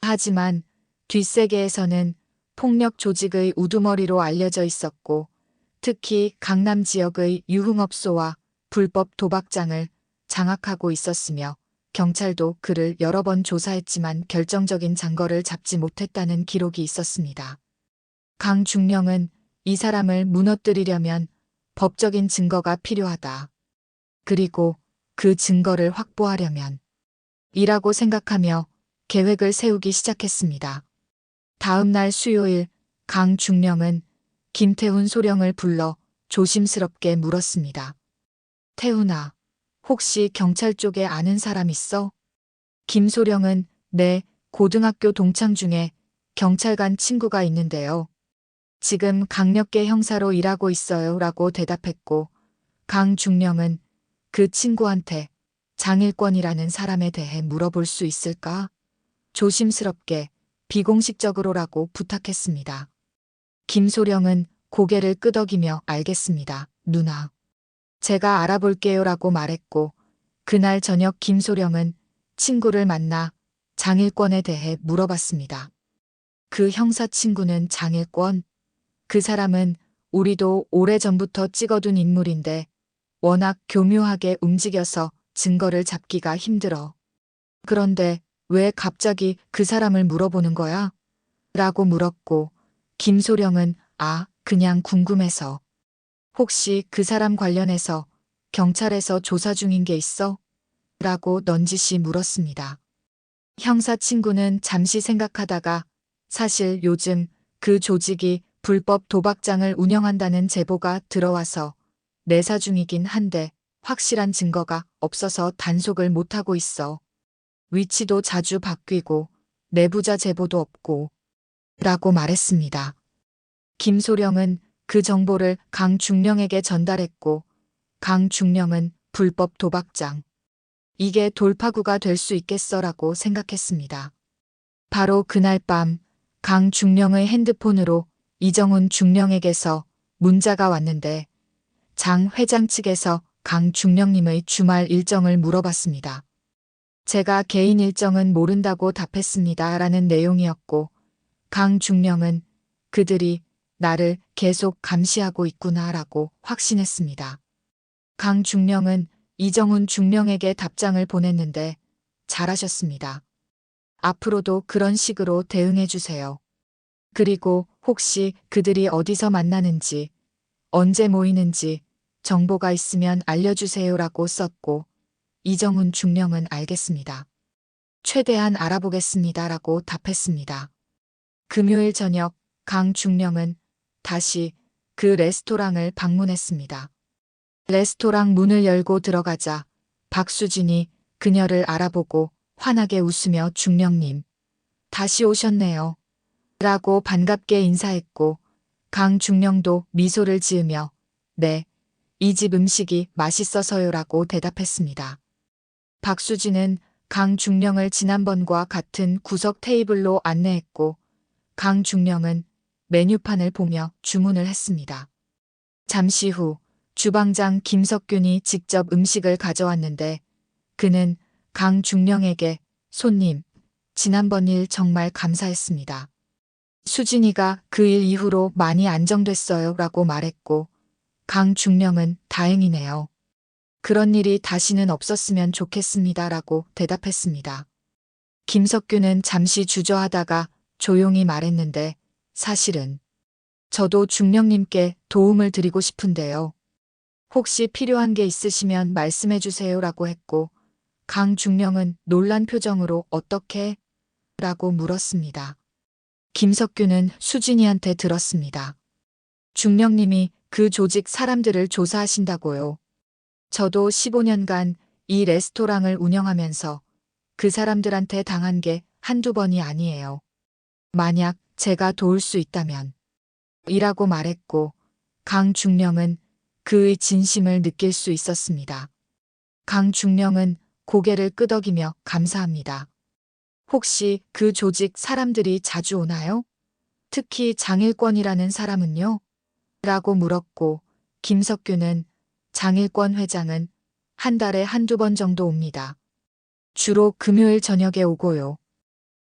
하지만 뒷세계에서는 폭력 조직의 우두머리로 알려져 있었고 특히 강남 지역의 유흥업소와 불법 도박장을 장악하고 있었으며 경찰도 그를 여러 번 조사했지만 결정적인 증거를 잡지 못했다는 기록이 있었습니다. 강 중령은 이 사람을 무너뜨리려면 법적인 증거가 필요하다. 그리고 그 증거를 확보하려면 이라고 생각하며 계획을 세우기 시작했습니다. 다음 날 수요일 강 중령은 김태훈 소령을 불러 조심스럽게 물었습니다. 태훈아, 혹시 경찰 쪽에 아는 사람 있어? 김소령은 네, 고등학교 동창 중에 경찰관 친구가 있는데요. 지금 강력계 형사로 일하고 있어요. 라고 대답했고 강 중령은 그 친구한테 장일권이라는 사람에 대해 물어볼 수 있을까? 조심스럽게 비공식적으로라고 부탁했습니다. 김소령은 고개를 끄덕이며 알겠습니다. 누나. 제가 알아볼게요. 라고 말했고 그날 저녁 김소령은 친구를 만나 장일권에 대해 물어봤습니다. 그 형사 친구는 장일권? 그 사람은 우리도 오래전부터 찍어둔 인물인데 워낙 교묘하게 움직여서 증거를 잡기가 힘들어. 그런데 왜 갑자기 그 사람을 물어보는 거야? 라고 물었고 김소령은 그냥 궁금해서. 혹시 그 사람 관련해서 경찰에서 조사 중인 게 있어? 라고 넌지시 물었습니다. 형사 친구는 잠시 생각하다가 사실 요즘 그 조직이 불법 도박장을 운영한다는 제보가 들어와서 내사 중이긴 한데 확실한 증거가 없어서 단속을 못하고 있어. 위치도 자주 바뀌고 내부자 제보도 없고 라고 말했습니다. 김소령은 그 정보를 강중령에게 전달했고 강중령은 불법 도박장. 이게 돌파구가 될 수 있겠어라고 생각했습니다. 바로 그날 밤 강중령의 핸드폰으로 이정훈 중령에게서 문자가 왔는데 장 회장 측에서 강중령님의 주말 일정을 물어봤습니다. 제가 개인 일정은 모른다고 답했습니다. 라는 내용이었고 강중령은 그들이 나를 계속 감시하고 있구나 라고 확신했습니다. 강중령은 이정훈 중령에게 답장을 보냈는데 잘하셨습니다. 앞으로도 그런 식으로 대응해 주세요. 그리고 혹시 그들이 어디서 만나는지, 언제 모이는지 정보가 있으면 알려주세요라고 썼고 이정훈 중령은 알겠습니다. 최대한 알아보겠습니다라고 답했습니다. 금요일 저녁 강중령은 다시 그 레스토랑을 방문했습니다. 레스토랑 문을 열고 들어가자 박수진이 그녀를 알아보고 환하게 웃으며 중령님, 다시 오셨네요. 라고 반갑게 인사했고 강중령도 미소를 지으며 네, 이 집 음식이 맛있어서요라고 대답했습니다. 박수진은 강중령을 지난번과 같은 구석 테이블로 안내했고 강중령은 메뉴판을 보며 주문을 했습니다. 잠시 후 주방장 김석균이 직접 음식을 가져왔는데 그는 강중령에게 손님, 지난번 일 정말 감사했습니다. 수진이가 그 일 이후로 많이 안정됐어요 라고 말했고 강중령은 다행이네요. 그런 일이 다시는 없었으면 좋겠습니다 라고 대답했습니다. 김석균은 잠시 주저하다가 조용히 말했는데 사실은 저도 중령님께 도움을 드리고 싶은데요. 혹시 필요한 게 있으시면 말씀해 주세요 라고 했고 강중령은 놀란 표정으로 어떻게? 라고 물었습니다. 김석균은 수진이한테 들었습니다. 중령님이 그 조직 사람들을 조사하신다고요. 저도 15년간 이 레스토랑을 운영하면서 그 사람들한테 당한 게 한두 번이 아니에요. 만약 제가 도울 수 있다면 이라고 말했고 강중령은 그의 진심을 느낄 수 있었습니다. 강중령은 고개를 끄덕이며 감사합니다. 혹시 그 조직 사람들이 자주 오나요? 특히 장일권이라는 사람은요? 라고 물었고 김석균은 장일권 회장은 한 달에 한두 번 정도 옵니다. 주로 금요일 저녁에 오고요.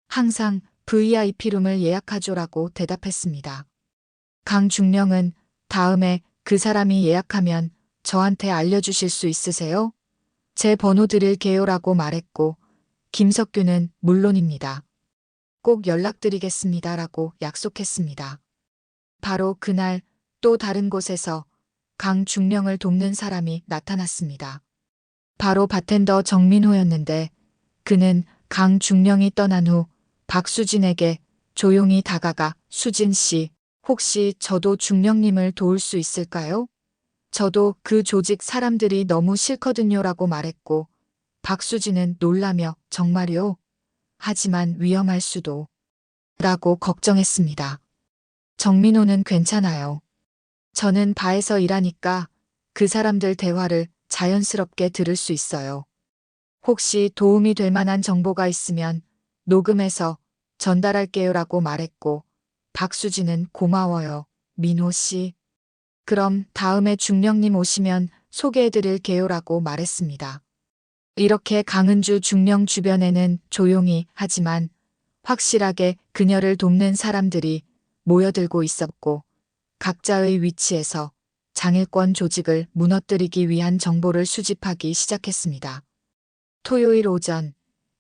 항상 VIP룸을 예약하죠라고 대답했습니다. 강중령은 다음에 그 사람이 예약하면 저한테 알려주실 수 있으세요? 제 번호 드릴게요라고 말했고 김석균은 물론입니다. 꼭 연락드리겠습니다라고 약속했습니다. 바로 그날 또 다른 곳에서 강중령을 돕는 사람이 나타났습니다. 바로 바텐더 정민호였는데 그는 강중령이 떠난 후 박수진에게 조용히 다가가 수진 씨, 혹시 저도 중령님을 도울 수 있을까요? 저도 그 조직 사람들이 너무 싫거든요라고 말했고 박수진은 놀라며 정말요? 하지만 위험할 수도 라고 걱정했습니다. 정민호는 괜찮아요. 저는 바에서 일하니까 그 사람들 대화를 자연스럽게 들을 수 있어요. 혹시 도움이 될 만한 정보가 있으면 녹음해서 전달할게요라고 말했고 박수진은 고마워요, 민호 씨. 그럼 다음에 중령님 오시면 소개해드릴게요라고 말했습니다. 이렇게 강은주 중령 주변에는 조용히 하지만 확실하게 그녀를 돕는 사람들이 모여들고 있었고 각자의 위치에서 장일권 조직을 무너뜨리기 위한 정보를 수집하기 시작했습니다. 토요일 오전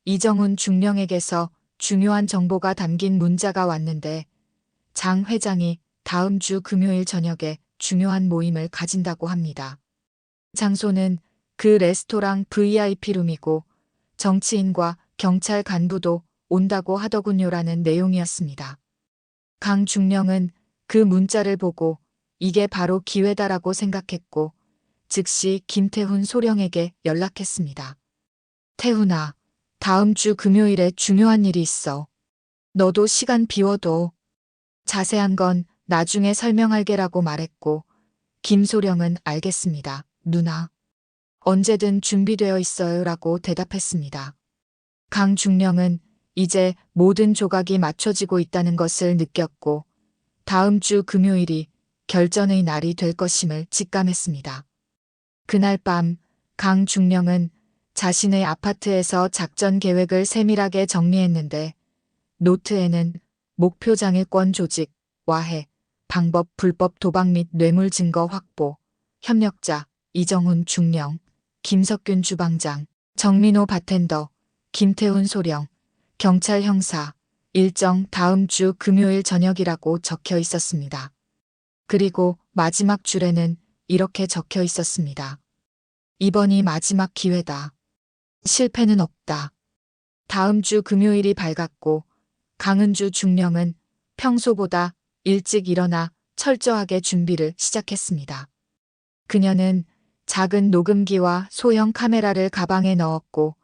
이정훈 중령에게서 중요한 정보가 담긴 문자가 왔는데 장 회장이 다음 주 금요일 저녁에 중요한 모임을 가진다고 합니다. 장소는 그 레스토랑 VIP룸이고 정치인과 경찰 간부도 온다고 하더군요라는 내용이었습니다. 강중령은 그 문자를 보고 이게 바로 기회다라고 생각했고 즉시 김태훈 소령에게 연락했습니다. 태훈아, 다음 주 금요일에 중요한 일이 있어. 너도 시간 비워둬. 자세한 건 나중에 설명할게라고 말했고 김소령은 알겠습니다. 누나. 언제든 준비되어 있어요 라고 대답했습니다. 강중령은 이제 모든 조각이 맞춰지고 있다는 것을 느꼈고 다음 주 금요일이 결전의 날이 될 것임을 직감했습니다. 그날 밤 강중령은 자신의 아파트에서 작전 계획을 세밀하게 정리했는데 노트에는 목표 장일권 조직, 와해, 방법 불법 도박 및 뇌물 증거 확보, 협력자, 이정훈 중령, 김석균 주방장, 정민호 바텐더, 김태훈 소령, 경찰 형사, 일정 다음 주 금요일 저녁이라고 적혀 있었습니다. 그리고 마지막 줄에는 이렇게 적혀 있었습니다. 이번이 마지막 기회다. 실패는 없다. 다음 주 금요일이 밝았고 강은주 중령은 평소보다 일찍 일어나 철저하게 준비를 시작했습니다. 그녀는 작은 녹음기와 소형 카메라를 가방에 넣었고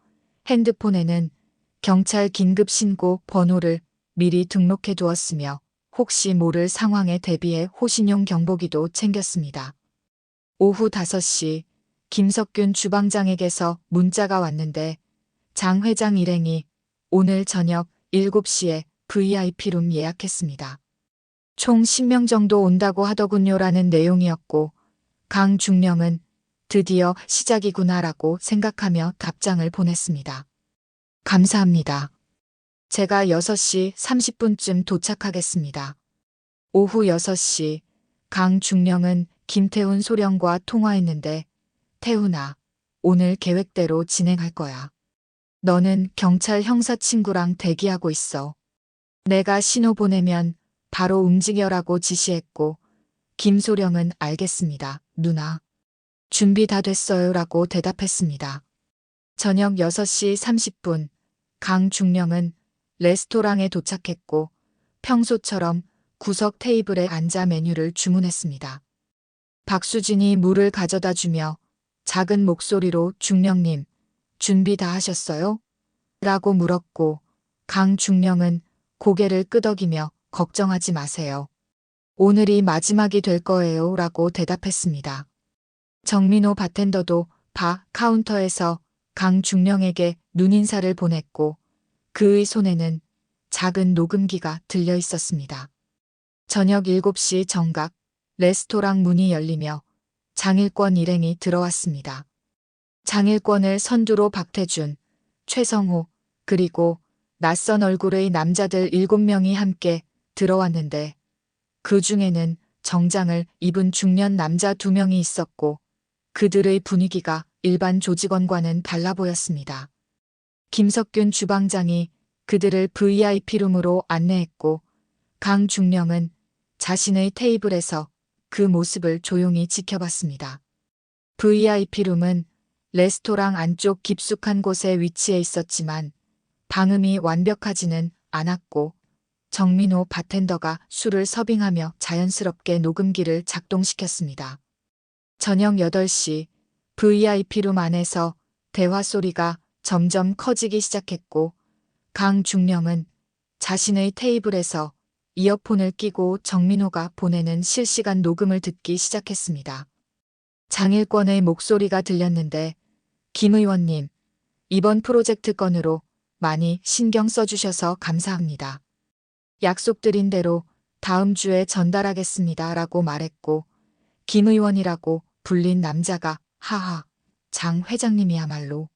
핸드폰에는 경찰 긴급 신고 번호를 미리 등록해 두었으며 혹시 모를 상황에 대비해 호신용 경보기도 챙겼습니다. 오후 5시 김석균 주방장에게서 문자가 왔는데 장 회장 일행이 오늘 저녁 7시에 VIP룸 예약했습니다. 총 10명 정도 온다고 하더군요라는 내용이었고 강중령은 드디어 시작이구나라고 생각하며 답장을 보냈습니다. 감사합니다. 제가 6시 30분쯤 도착하겠습니다. 오후 6시 강중령은 김태훈 소령과 통화했는데 태훈아, 오늘 계획대로 진행할 거야. 너는 경찰 형사 친구랑 대기하고 있어. 내가 신호 보내면 바로 움직여라고 지시했고 김소령은 알겠습니다, 누나. 준비 다 됐어요 라고 대답했습니다. 저녁 6시 30분 강중령은 레스토랑에 도착했고 평소처럼 구석 테이블에 앉아 메뉴를 주문했습니다. 박수진이 물을 가져다 주며 작은 목소리로 중령님, 준비 다 하셨어요? 라고 물었고 강중령은 고개를 끄덕이며 걱정하지 마세요. 오늘이 마지막이 될 거예요 라고 대답했습니다. 정민호 바텐더도 바 카운터에서 강중령에게 눈인사를 보냈고 그의 손에는 작은 녹음기가 들려 있었습니다. 저녁 7시 정각 레스토랑 문이 열리며 장일권 일행이 들어왔습니다. 장일권을 선두로 박태준, 최성호, 그리고 낯선 얼굴의 남자들 7명이 함께 들어왔는데 그 중에는 정장을 입은 중년 남자 2명이 있었고 그들의 분위기가 일반 조직원과는 달라 보였습니다. 김석균 주방장이 그들을 VIP룸으로 안내했고 강중령은 자신의 테이블에서 그 모습을 조용히 지켜봤습니다. VIP룸은 레스토랑 안쪽 깊숙한 곳에 위치해 있었지만 방음이 완벽하지는 않았고 정민호 바텐더가 술을 서빙하며 자연스럽게 녹음기를 작동시켰습니다. 저녁 8시 VIP룸 안에서 대화 소리가 점점 커지기 시작했고 강중령은 자신의 테이블에서 이어폰을 끼고 정민호가 보내는 실시간 녹음을 듣기 시작했습니다. 장일권의 목소리가 들렸는데 김 의원님, 이번 프로젝트 건으로 많이 신경 써주셔서 감사합니다. 약속드린 대로 다음 주에 전달하겠습니다 라고 말했고 김 의원이라고 불린 남자가 하하, 장 회장님이야말로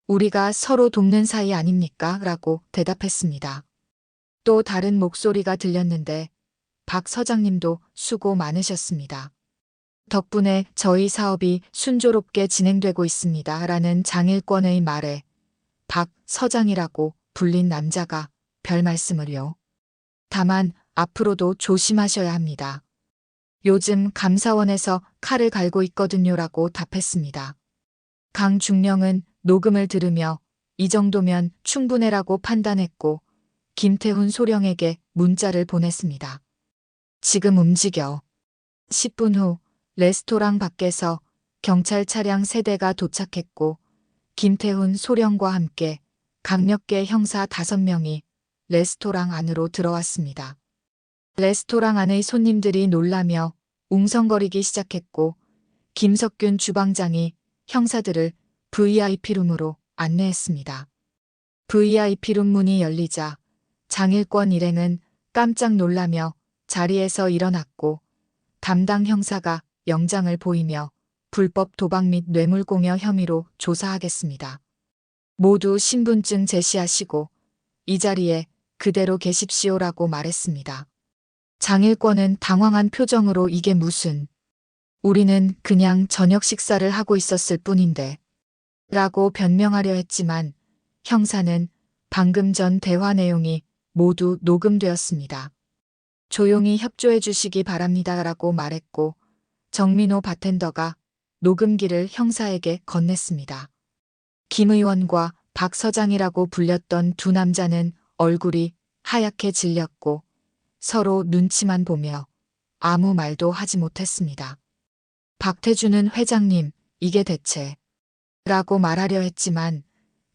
우리가 서로 돕는 사이 아닙니까? 라고 대답했습니다. 또 다른 목소리가 들렸는데 박 서장님도 수고 많으셨습니다. 덕분에 저희 사업이 순조롭게 진행되고 있습니다. 라는 장일권의 말에 박 서장이라고 불린 남자가 별 말씀을요. 다만 앞으로도 조심하셔야 합니다. 요즘 감사원에서 칼을 갈고 있거든요라고 답했습니다. 강중령은 녹음을 들으며 이 정도면 충분해라고 판단했고 김태훈 소령에게 문자를 보냈습니다. 지금 움직여. 10분 후 레스토랑 밖에서 경찰 차량 3대가 도착했고 김태훈 소령과 함께 강력계 형사 5명이 레스토랑 안으로 들어왔습니다. 레스토랑 안의 손님들이 놀라며 웅성거리기 시작했고 김석균 주방장이 형사들을 VIP룸으로 안내했습니다. VIP룸 문이 열리자 장일권 일행은 깜짝 놀라며 자리에서 일어났고 담당 형사가 영장을 보이며 불법 도박 및 뇌물공여 혐의로 조사하겠습니다. 모두 신분증 제시하시고 이 자리에 그대로 계십시오라고 말했습니다. 장일권은 당황한 표정으로 이게 무슨, 우리는 그냥 저녁 식사를 하고 있었을 뿐인데 라고 변명하려 했지만 형사는 방금 전 대화 내용이 모두 녹음되었습니다. 조용히 협조해 주시기 바랍니다라고 말했고 정민호 바텐더가 녹음기를 형사에게 건넸습니다. 김 의원과 박 서장이라고 불렸던 두 남자는 얼굴이 하얗게 질렸고 서로 눈치만 보며 아무 말도 하지 못했습니다. 박태준은 회장님, 이게 대체 라고 말하려 했지만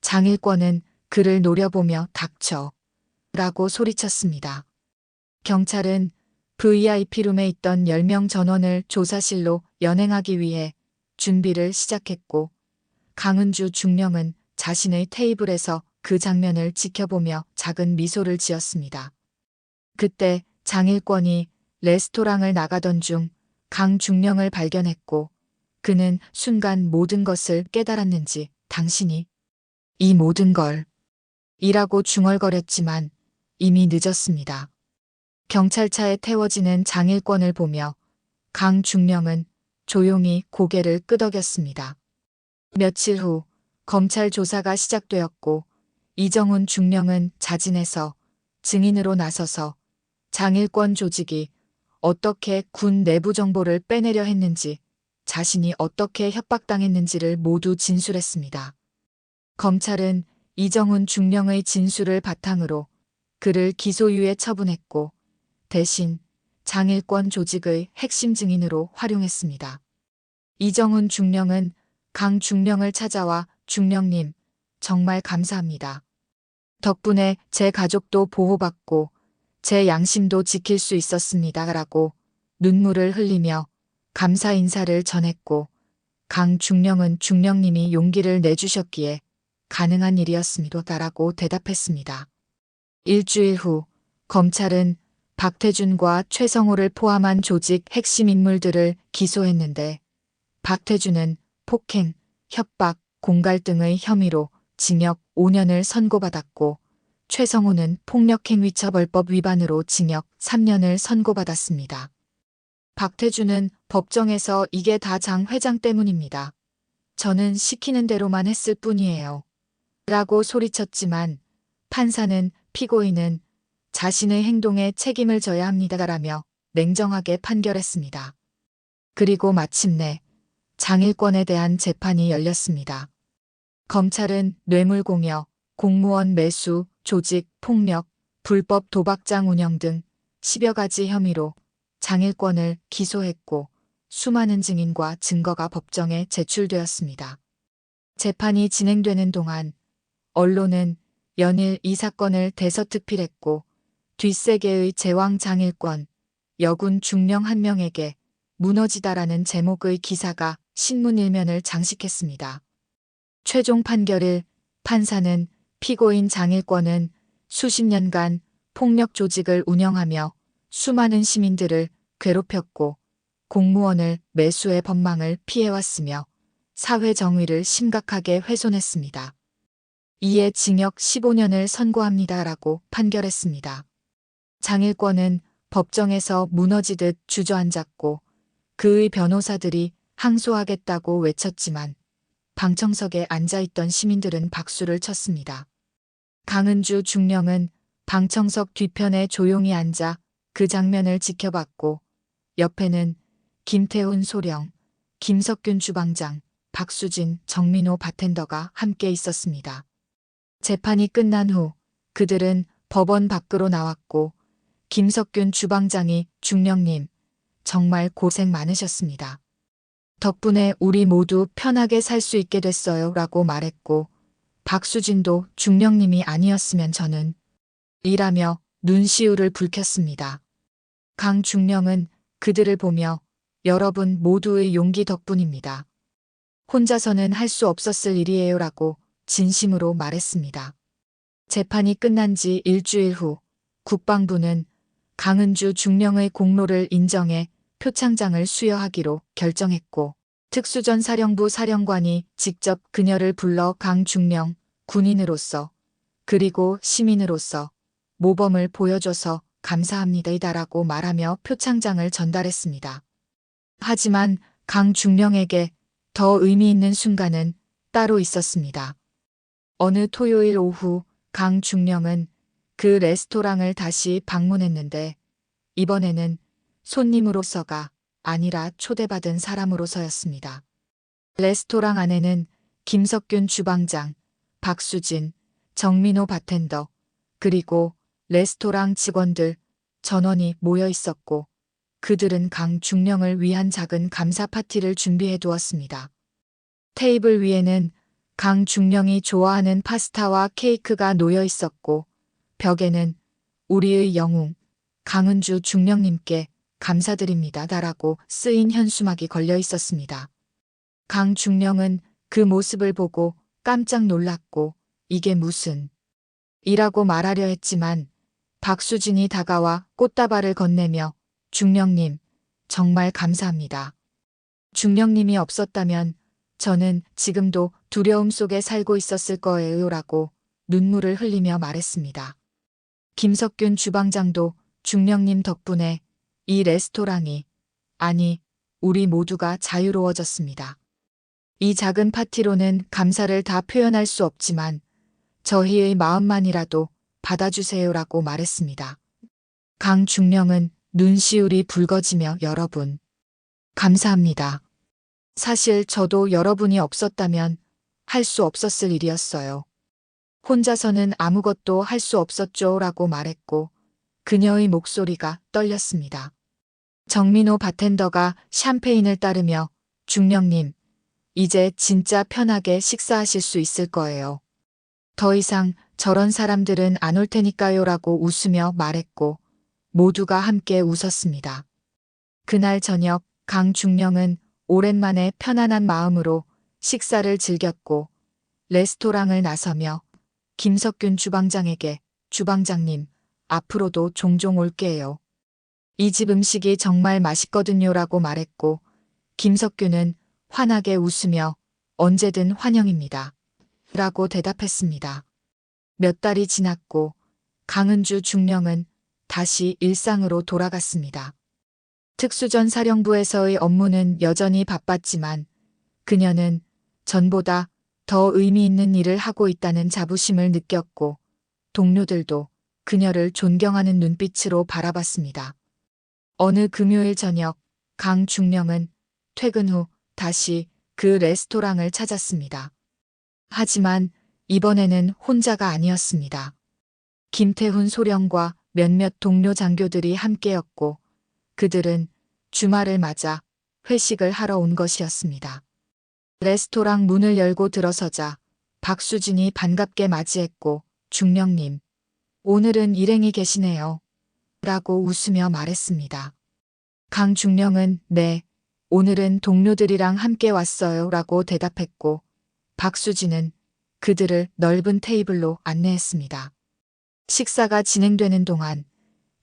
장일권은 그를 노려보며 닥쳐 라고 소리쳤습니다. 경찰은 VIP룸에 있던 10명 전원을 조사실로 연행하기 위해 준비를 시작했고 강은주 중령은 자신의 테이블에서 그 장면을 지켜보며 작은 미소를 지었습니다. 그때 장일권이 레스토랑을 나가던 중 강중령을 발견했고 그는 순간 모든 것을 깨달았는지 당신이 이 모든 걸 이라고 중얼거렸지만 이미 늦었습니다. 경찰차에 태워지는 장일권을 보며 강중령은 조용히 고개를 끄덕였습니다. 며칠 후 검찰 조사가 시작되었고 이정훈 중령은 자진해서 증인으로 나서서 장일권 조직이 어떻게 군 내부 정보를 빼내려 했는지 자신이 어떻게 협박당했는지를 모두 진술했습니다. 검찰은 이정훈 중령의 진술을 바탕으로 그를 기소유예 처분했고 대신 장일권 조직의 핵심 증인으로 활용했습니다. 이정훈 중령은 강 중령을 찾아와 중령님, 정말 감사합니다. 덕분에 제 가족도 보호받고 제 양심도 지킬 수 있었습니다. 라고 눈물을 흘리며 감사 인사를 전했고 강 중령은 중령님이 용기를 내주셨기에 가능한 일이었습니다. 라고 대답했습니다. 일주일 후 검찰은 박태준과 최성호를 포함한 조직 핵심 인물들을 기소했는데 박태준은 폭행, 협박, 공갈 등의 혐의로 징역 5년을 선고받았고 최성호는 폭력행위처벌법 위반으로 징역 3년을 선고받았습니다. 박태준은 법정에서 이게 다 장 회장 때문입니다. 저는 시키는 대로만 했을 뿐이에요. 라고 소리쳤지만 판사는 피고인은 자신의 행동에 책임을 져야 합니다라며 냉정하게 판결했습니다. 그리고 마침내 장일권에 대한 재판이 열렸습니다. 검찰은 뇌물공여, 공무원 매수, 조직, 폭력, 불법 도박장 운영 등 10여 가지 혐의로 장일권을 기소했고 수많은 증인과 증거가 법정에 제출되었습니다. 재판이 진행되는 동안 언론은 연일 이 사건을 대서특필했고 뒷세계의 제왕 장일권, 여군 중령 한 명에게 무너지다라는 제목의 기사가 신문 일면을 장식했습니다. 최종 판결일 판사는 피고인 장일권은 수십 년간 폭력 조직을 운영하며 수많은 시민들을 괴롭혔고 공무원을 매수의 법망을 피해왔으며 사회 정의를 심각하게 훼손했습니다. 이에 징역 15년을 선고합니다라고 판결했습니다. 장일권은 법정에서 무너지듯 주저앉았고 그의 변호사들이 항소하겠다고 외쳤지만 방청석에 앉아있던 시민들은 박수를 쳤습니다. 강은주 중령은 방청석 뒤편에 조용히 앉아 그 장면을 지켜봤고 옆에는 김태훈 소령, 김석균 주방장, 박수진, 정민호 바텐더가 함께 있었습니다. 재판이 끝난 후 그들은 법원 밖으로 나왔고 김석균 주방장이 중령님, 정말 고생 많으셨습니다. 덕분에 우리 모두 편하게 살 수 있게 됐어요 라고 말했고 박수진도 중령님이 아니었으면 저는 이라며 눈시울을 붉혔습니다. 강중령은 그들을 보며 여러분 모두의 용기 덕분입니다. 혼자서는 할 수 없었을 일이에요 라고 진심으로 말했습니다. 재판이 끝난 지 일주일 후 국방부는 강은주 중령의 공로를 인정해 표창장을 수여하기로 결정했고 특수전 사령부 사령관이 직접 그녀를 불러 강중령 군인으로서 그리고 시민으로서 모범을 보여줘서 감사합니다라고 말하며 표창장을 전달했습니다. 하지만 강중령에게 더 의미 있는 순간은 따로 있었습니다. 어느 토요일 오후 강중령은 그 레스토랑을 다시 방문했는데 이번에는 손님으로서가 아니라 초대받은 사람으로서였습니다. 레스토랑 안에는 김석균 주방장, 박수진, 정민호 바텐더, 그리고 레스토랑 직원들 전원이 모여 있었고 그들은 강중령을 위한 작은 감사 파티를 준비해 두었습니다. 테이블 위에는 강중령이 좋아하는 파스타와 케이크가 놓여 있었고 벽에는 우리의 영웅 강은주 중령님께 감사드립니다라고 쓰인 현수막이 걸려 있었습니다. 강중령은 그 모습을 보고 깜짝 놀랐고 이게 무슨 이라고 말하려 했지만 박수진이 다가와 꽃다발을 건네며 중령님 정말 감사합니다. 중령님이 없었다면 저는 지금도 두려움 속에 살고 있었을 거예요 라고 눈물을 흘리며 말했습니다. 김석균 주방장도 중령님 덕분에 이 레스토랑이 아니 우리 모두가 자유로워졌습니다. 이 작은 파티로는 감사를 다 표현할 수 없지만 저희의 마음만이라도 받아주세요라고 말했습니다. 강중령은 눈시울이 붉어지며 여러분 감사합니다. 사실 저도 여러분이 없었다면 할 수 없었을 일이었어요. 혼자서는 아무것도 할 수 없었죠 라고 말했고 그녀의 목소리가 떨렸습니다. 정민호 바텐더가 샴페인을 따르며 중령님 이제 진짜 편하게 식사하실 수 있을 거예요. 더 이상 저런 사람들은 안 올 테니까요 라고 웃으며 말했고 모두가 함께 웃었습니다. 그날 저녁 강중령은 오랜만에 편안한 마음으로 식사를 즐겼고 레스토랑을 나서며 김석균 주방장에게 주방장님 앞으로도 종종 올게요. 이 집 음식이 정말 맛있거든요 라고 말했고 김석균은 환하게 웃으며 언제든 환영입니다. 라고 대답했습니다. 몇 달이 지났고 강은주 중령은 다시 일상으로 돌아갔습니다. 특수전 사령부에서의 업무는 여전히 바빴지만 그녀는 전보다 더 의미 있는 일을 하고 있다는 자부심을 느꼈고 동료들도 그녀를 존경하는 눈빛으로 바라봤습니다. 어느 금요일 저녁 강중령은 퇴근 후 다시 그 레스토랑을 찾았습니다. 하지만 이번에는 혼자가 아니었습니다. 김태훈 소령과 몇몇 동료 장교들이 함께였고 그들은 주말을 맞아 회식을 하러 온 것이었습니다. 레스토랑 문을 열고 들어서자 박수진이 반갑게 맞이했고 중령님, 오늘은 일행이 계시네요. 라고 웃으며 말했습니다. 강중령은 네, 오늘은 동료들이랑 함께 왔어요. 라고 대답했고 박수진은 그들을 넓은 테이블로 안내했습니다. 식사가 진행되는 동안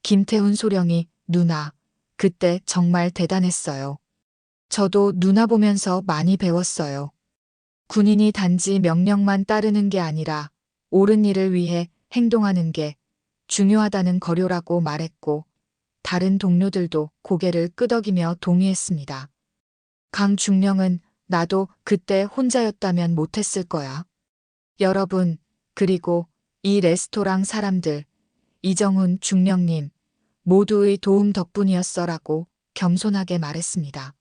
김태훈 소령이 누나, 그때 정말 대단했어요. 저도 누나 보면서 많이 배웠어요. 군인이 단지 명령만 따르는 게 아니라 옳은 일을 위해 행동하는 게 중요하다는 거료라고 말했고 다른 동료들도 고개를 끄덕이며 동의했습니다. 강중령은 나도 그때 혼자였다면 못했을 거야. 여러분, 그리고 이 레스토랑 사람들, 이정훈 중령님, 모두의 도움 덕분이었어라고 겸손하게 말했습니다.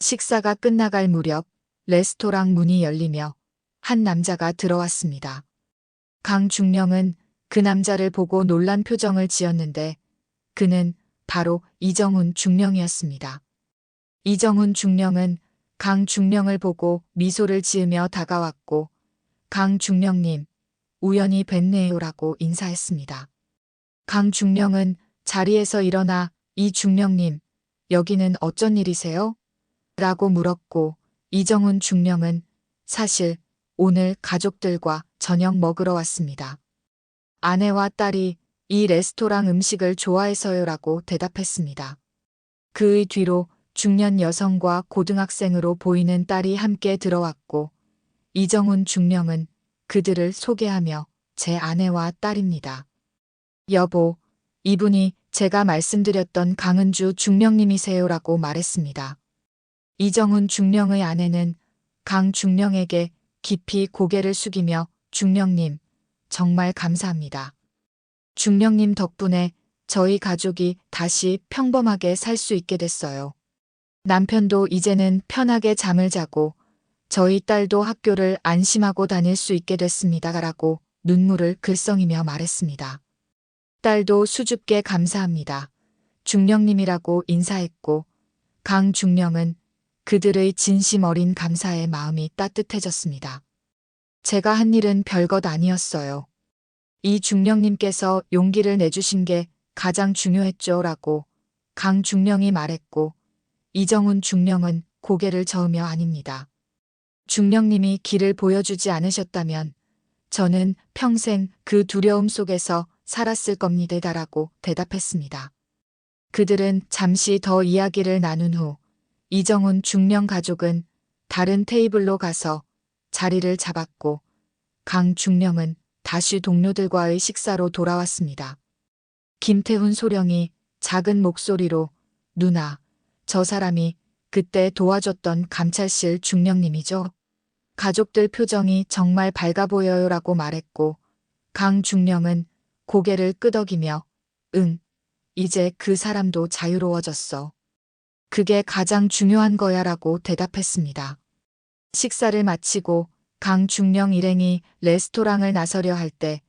식사가 끝나갈 무렵 레스토랑 문이 열리며 한 남자가 들어왔습니다. 강중령은 그 남자를 보고 놀란 표정을 지었는데 그는 바로 이정훈 중령이었습니다. 이정훈 중령은 강중령을 보고 미소를 지으며 다가왔고 강중령님, 우연히 뵀네요라고 인사했습니다. 강중령은 자리에서 일어나 이중령님, 여기는 어쩐 일이세요? 라고 물었고 이정훈 중령은 사실 오늘 가족들과 저녁 먹으러 왔습니다. 아내와 딸이 이 레스토랑 음식을 좋아해서요라고 대답했습니다. 그의 뒤로 중년 여성과 고등학생으로 보이는 딸이 함께 들어왔고 이정훈 중령은 그들을 소개하며 제 아내와 딸입니다. 여보, 이분이 제가 말씀드렸던 강은주 중령님이세요라고 말했습니다. 이정훈 중령의 아내는 강 중령에게 깊이 고개를 숙이며 중령님, 정말 감사합니다. 중령님 덕분에 저희 가족이 다시 평범하게 살 수 있게 됐어요. 남편도 이제는 편하게 잠을 자고 저희 딸도 학교를 안심하고 다닐 수 있게 됐습니다라고 눈물을 글썽이며 말했습니다. 딸도 수줍게 감사합니다. 중령님이라고 인사했고 강 중령은 그들의 진심 어린 감사의 마음이 따뜻해졌습니다. 제가 한 일은 별것 아니었어요. 이 중령님께서 용기를 내주신 게 가장 중요했죠 라고 강 중령이 말했고 이정훈 중령은 고개를 저으며 아닙니다. 중령님이 길을 보여주지 않으셨다면 저는 평생 그 두려움 속에서 살았을 겁니다라고 대답했습니다. 그들은 잠시 더 이야기를 나눈 후 이정훈 중령 가족은 다른 테이블로 가서 자리를 잡았고 강 중령은 다시 동료들과의 식사로 돌아왔습니다. 김태훈 소령이 작은 목소리로 누나, 저 사람이 그때 도와줬던 감찰실 중령님이죠. 가족들 표정이 정말 밝아 보여요라고 말했고 강 중령은 고개를 끄덕이며 응, 이제 그 사람도 자유로워졌어. 그게 가장 중요한 거야라고 대답했습니다. 식사를 마치고 강 중령 일행이 레스토랑을 나서려 할 때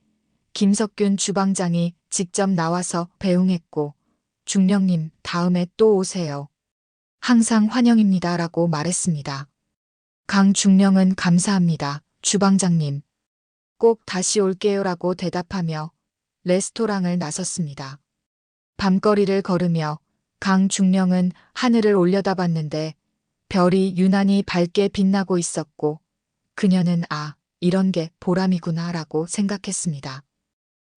김석균 주방장이 직접 나와서 배웅했고 중령님 다음에 또 오세요. 항상 환영입니다라고 말했습니다. 강 중령은 감사합니다. 주방장님. 꼭 다시 올게요라고 대답하며 레스토랑을 나섰습니다. 밤거리를 걸으며 강 중령은 하늘을 올려다봤는데 별이 유난히 밝게 빛나고 있었고 그녀는 이런 게 보람이구나 라고 생각했습니다.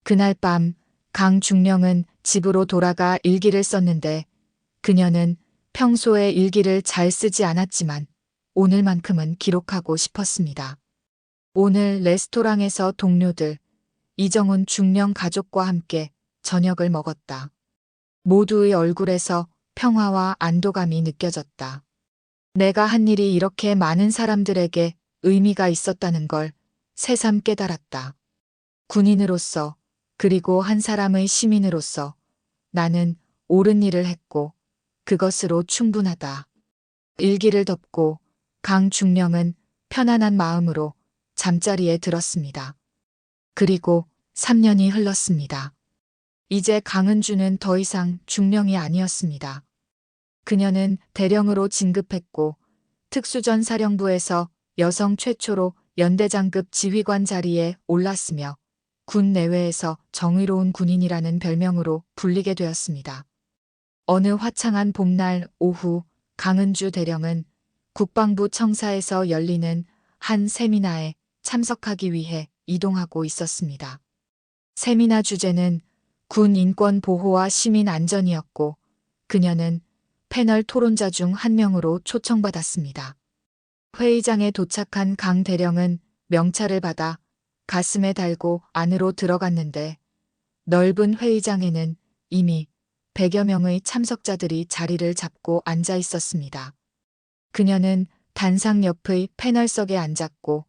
그날 밤 강 중령은 집으로 돌아가 일기를 썼는데 그녀는 평소에 일기를 잘 쓰지 않았지만 오늘만큼은 기록하고 싶었습니다. 오늘 레스토랑에서 동료들, 이정훈 중령 가족과 함께 저녁을 먹었다. 모두의 얼굴에서 평화와 안도감이 느껴졌다. 내가 한 일이 이렇게 많은 사람들에게 의미가 있었다는 걸 새삼 깨달았다. 군인으로서 그리고 한 사람의 시민으로서 나는 옳은 일을 했고 그것으로 충분하다. 일기를 덮고 강 중령은 편안한 마음으로 잠자리에 들었습니다. 그리고 3년이 흘렀습니다. 이제 강은주는 더 이상 중령이 아니었습니다. 그녀는 대령으로 진급했고 특수전 사령부에서 여성 최초로 연대장급 지휘관 자리에 올랐으며 군 내외에서 정의로운 군인이라는 별명으로 불리게 되었습니다. 어느 화창한 봄날 오후 강은주 대령은 국방부 청사에서 열리는 한 세미나에 참석하기 위해 이동하고 있었습니다. 세미나 주제는 군 인권 보호와 시민 안전이었고 그녀는 패널 토론자 중 한 명으로 초청받았습니다. 회의장에 도착한 강 대령은 명찰을 받아 가슴에 달고 안으로 들어갔는데 넓은 회의장에는 이미 100여 명의 참석자들이 자리를 잡고 앉아 있었습니다. 그녀는 단상 옆의 패널석에 앉았고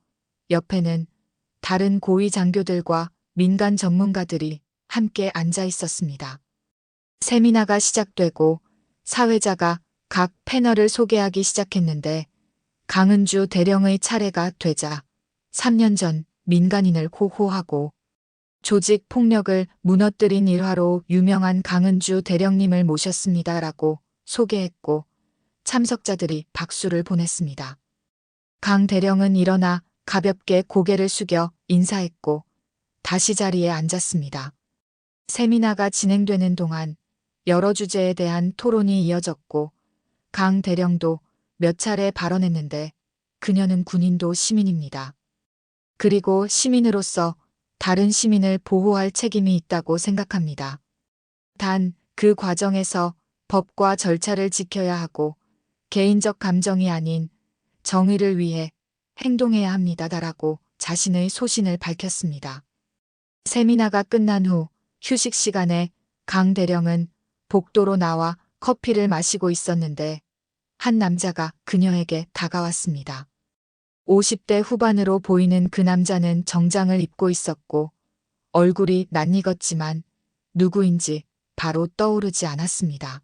옆에는 다른 고위 장교들과 민간 전문가들이 함께 앉아 있었습니다. 세미나가 시작되고 사회자가 각 패널을 소개하기 시작했는데 강은주 대령의 차례가 되자 3년 전 민간인을 호호하고 조직 폭력을 무너뜨린 일화로 유명한 강은주 대령님을 모셨습니다라고 소개했고 참석자들이 박수를 보냈습니다. 강 대령은 일어나 가볍게 고개를 숙여 인사했고 다시 자리에 앉았습니다. 세미나가 진행되는 동안 여러 주제에 대한 토론이 이어졌고 강 대령도 몇 차례 발언했는데 그녀는 군인도 시민입니다. 그리고 시민으로서 다른 시민을 보호할 책임이 있다고 생각합니다. 단 그 과정에서 법과 절차를 지켜야 하고 개인적 감정이 아닌 정의를 위해 행동해야 합니다라고 자신의 소신을 밝혔습니다. 세미나가 끝난 후 휴식 시간에 강 대령은 복도로 나와 커피를 마시고 있었는데 한 남자가 그녀에게 다가왔습니다. 50대 후반으로 보이는 그 남자는 정장을 입고 있었고 얼굴이 낯익었지만 누구인지 바로 떠오르지 않았습니다.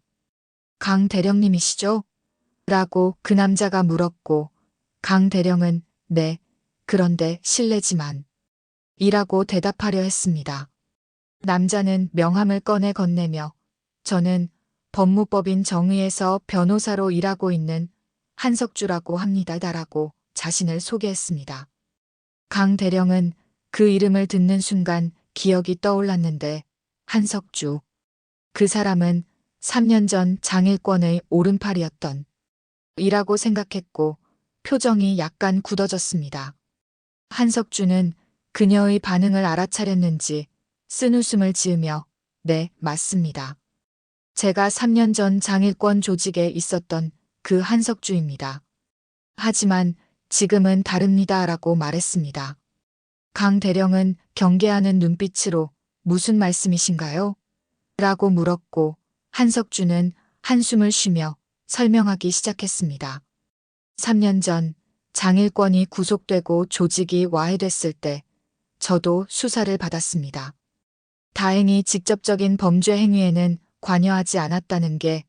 강 대령님이시죠? 라고 그 남자가 물었고 강 대령은 네, 그런데 실례지만 이라고 대답하려 했습니다. 남자는 명함을 꺼내 건네며 저는 법무법인 정의에서 변호사로 일하고 있는 한석주라고 합니다라고 자신을 소개했습니다. 강 대령은 그 이름을 듣는 순간 기억이 떠올랐는데 한석주. 그 사람은 3년 전 장일권의 오른팔이었던 이라고 생각했고 표정이 약간 굳어졌습니다. 한석주는 그녀의 반응을 알아차렸는지 쓴웃음을 지으며 네, 맞습니다. 제가 3년 전 장일권 조직에 있었던 그 한석주입니다. 하지만 지금은 다릅니다. 라고 말했습니다. 강 대령은 경계하는 눈빛으로 무슨 말씀이신가요? 라고 물었고 한석주는 한숨을 쉬며 설명하기 시작했습니다. 3년 전 장일권이 구속되고 조직이 와해됐을 때 저도 수사를 받았습니다. 다행히 직접적인 범죄 행위에는 관여하지 않았다는 게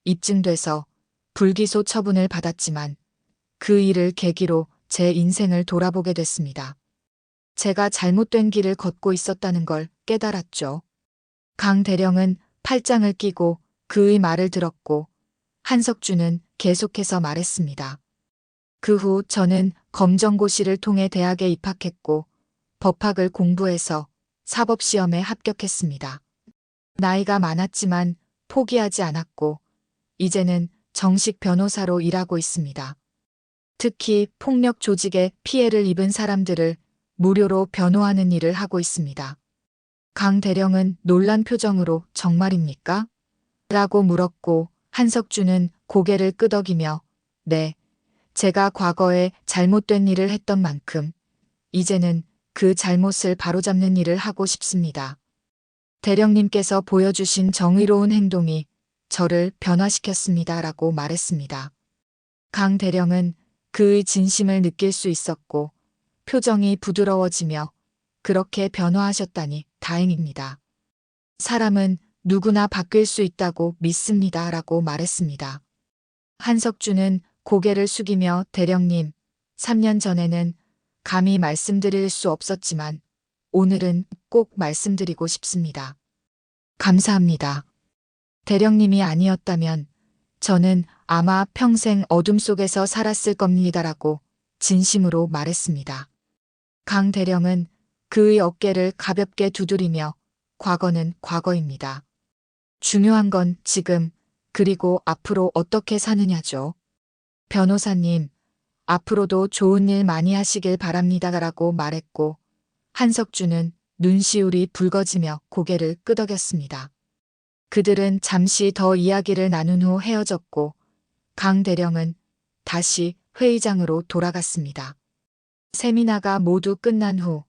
입증돼서 불기소 처분을 받았지만 그 일을 계기로 제 인생을 돌아보게 됐습니다. 제가 잘못된 길을 걷고 있었다는 걸 깨달았죠. 강 대령은 팔짱을 끼고 그의 말을 들었고 한석주는 계속해서 말했습니다. 그 후 저는 검정고시를 통해 대학에 입학했고 법학을 공부해서 사법시험에 합격했습니다. 나이가 많았지만 포기하지 않았고 이제는 정식 변호사로 일하고 있습니다. 특히 폭력 조직에 피해를 입은 사람들을 무료로 변호하는 일을 하고 있습니다. 강 대령은 놀란 표정으로 정말입니까? 라고 물었고 한석주는 고개를 끄덕이며 네, 제가 과거에 잘못된 일을 했던 만큼 이제는 그 잘못을 바로잡는 일을 하고 싶습니다. 대령님께서 보여주신 정의로운 행동이 저를 변화시켰습니다. 라고 말했습니다. 강 대령은 그의 진심을 느낄 수 있었고 표정이 부드러워지며 그렇게 변화하셨다니 다행입니다. 사람은 누구나 바뀔 수 있다고 믿습니다. 라고 말했습니다. 한석주는 고개를 숙이며 대령님, 3년 전에는 감히 말씀드릴 수 없었지만 오늘은 꼭 말씀드리고 싶습니다. 감사합니다. 대령님이 아니었다면 저는 아마 평생 어둠 속에서 살았을 겁니다라고 진심으로 말했습니다. 강 대령은 그의 어깨를 가볍게 두드리며 과거는 과거입니다. 중요한 건 지금 그리고 앞으로 어떻게 사느냐죠. 변호사님, 앞으로도 좋은 일 많이 하시길 바랍니다라고 말했고 한석주는 눈시울이 붉어지며 고개를 끄덕였습니다. 그들은 잠시 더 이야기를 나눈 후 헤어졌고 강 대령은 다시 회의장으로 돌아갔습니다. 세미나가 모두 끝난 후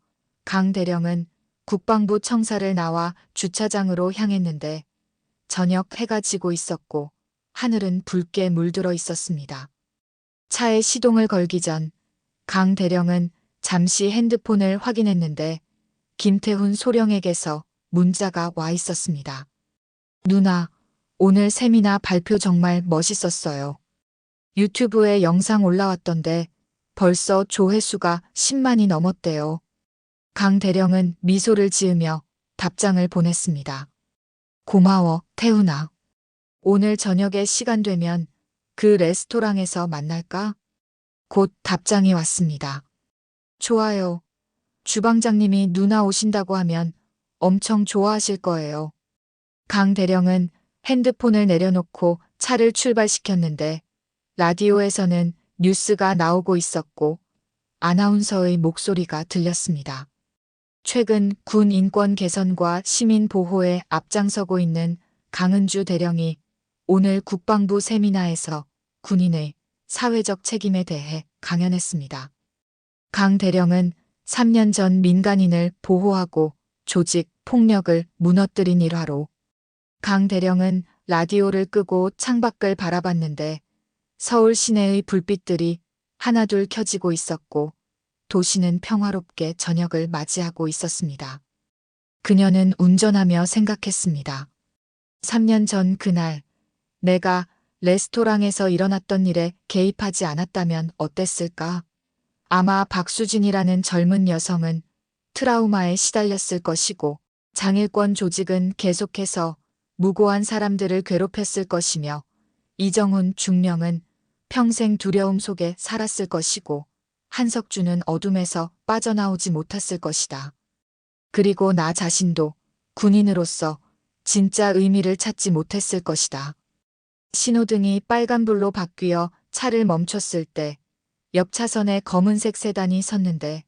강 대령은 국방부 청사를 나와 주차장으로 향했는데 저녁 해가 지고 있었고 하늘은 붉게 물들어 있었습니다. 차에 시동을 걸기 전 강 대령은 잠시 핸드폰을 확인했는데 김태훈 소령에게서 문자가 와 있었습니다. 누나, 오늘 세미나 발표 정말 멋있었어요. 유튜브에 영상 올라왔던데 벌써 조회수가 10만이 넘었대요. 강 대령은 미소를 지으며 답장을 보냈습니다. 고마워, 태훈아. 오늘 저녁에 시간 되면 그 레스토랑에서 만날까? 곧 답장이 왔습니다. 좋아요. 주방장님이 누나 오신다고 하면 엄청 좋아하실 거예요. 강 대령은 핸드폰을 내려놓고 차를 출발시켰는데 라디오에서는 뉴스가 나오고 있었고 아나운서의 목소리가 들렸습니다. 최근 군 인권 개선과 시민 보호에 앞장서고 있는 강은주 대령이 오늘 국방부 세미나에서 군인의 사회적 책임에 대해 강연했습니다. 강 대령은 3년 전 민간인을 보호하고 조직 폭력을 무너뜨린 일화로 강 대령은 라디오를 끄고 창밖을 바라봤는데 서울 시내의 불빛들이 하나둘 켜지고 있었고 도시는 평화롭게 저녁을 맞이하고 있었습니다. 그녀는 운전하며 생각했습니다. 3년 전 그날 내가 레스토랑에서 일어났던 일에 개입하지 않았다면 어땠을까? 아마 박수진이라는 젊은 여성은 트라우마에 시달렸을 것이고 장일권 조직은 계속해서 무고한 사람들을 괴롭혔을 것이며 이정훈 중령은 평생 두려움 속에 살았을 것이고 한석주는 어둠에서 빠져나오지 못했을 것이다. 그리고 나 자신도 군인으로서 진짜 의미를 찾지 못했을 것이다. 신호등이 빨간불로 바뀌어 차를 멈췄을 때 옆 차선에 검은색 세단이 섰는데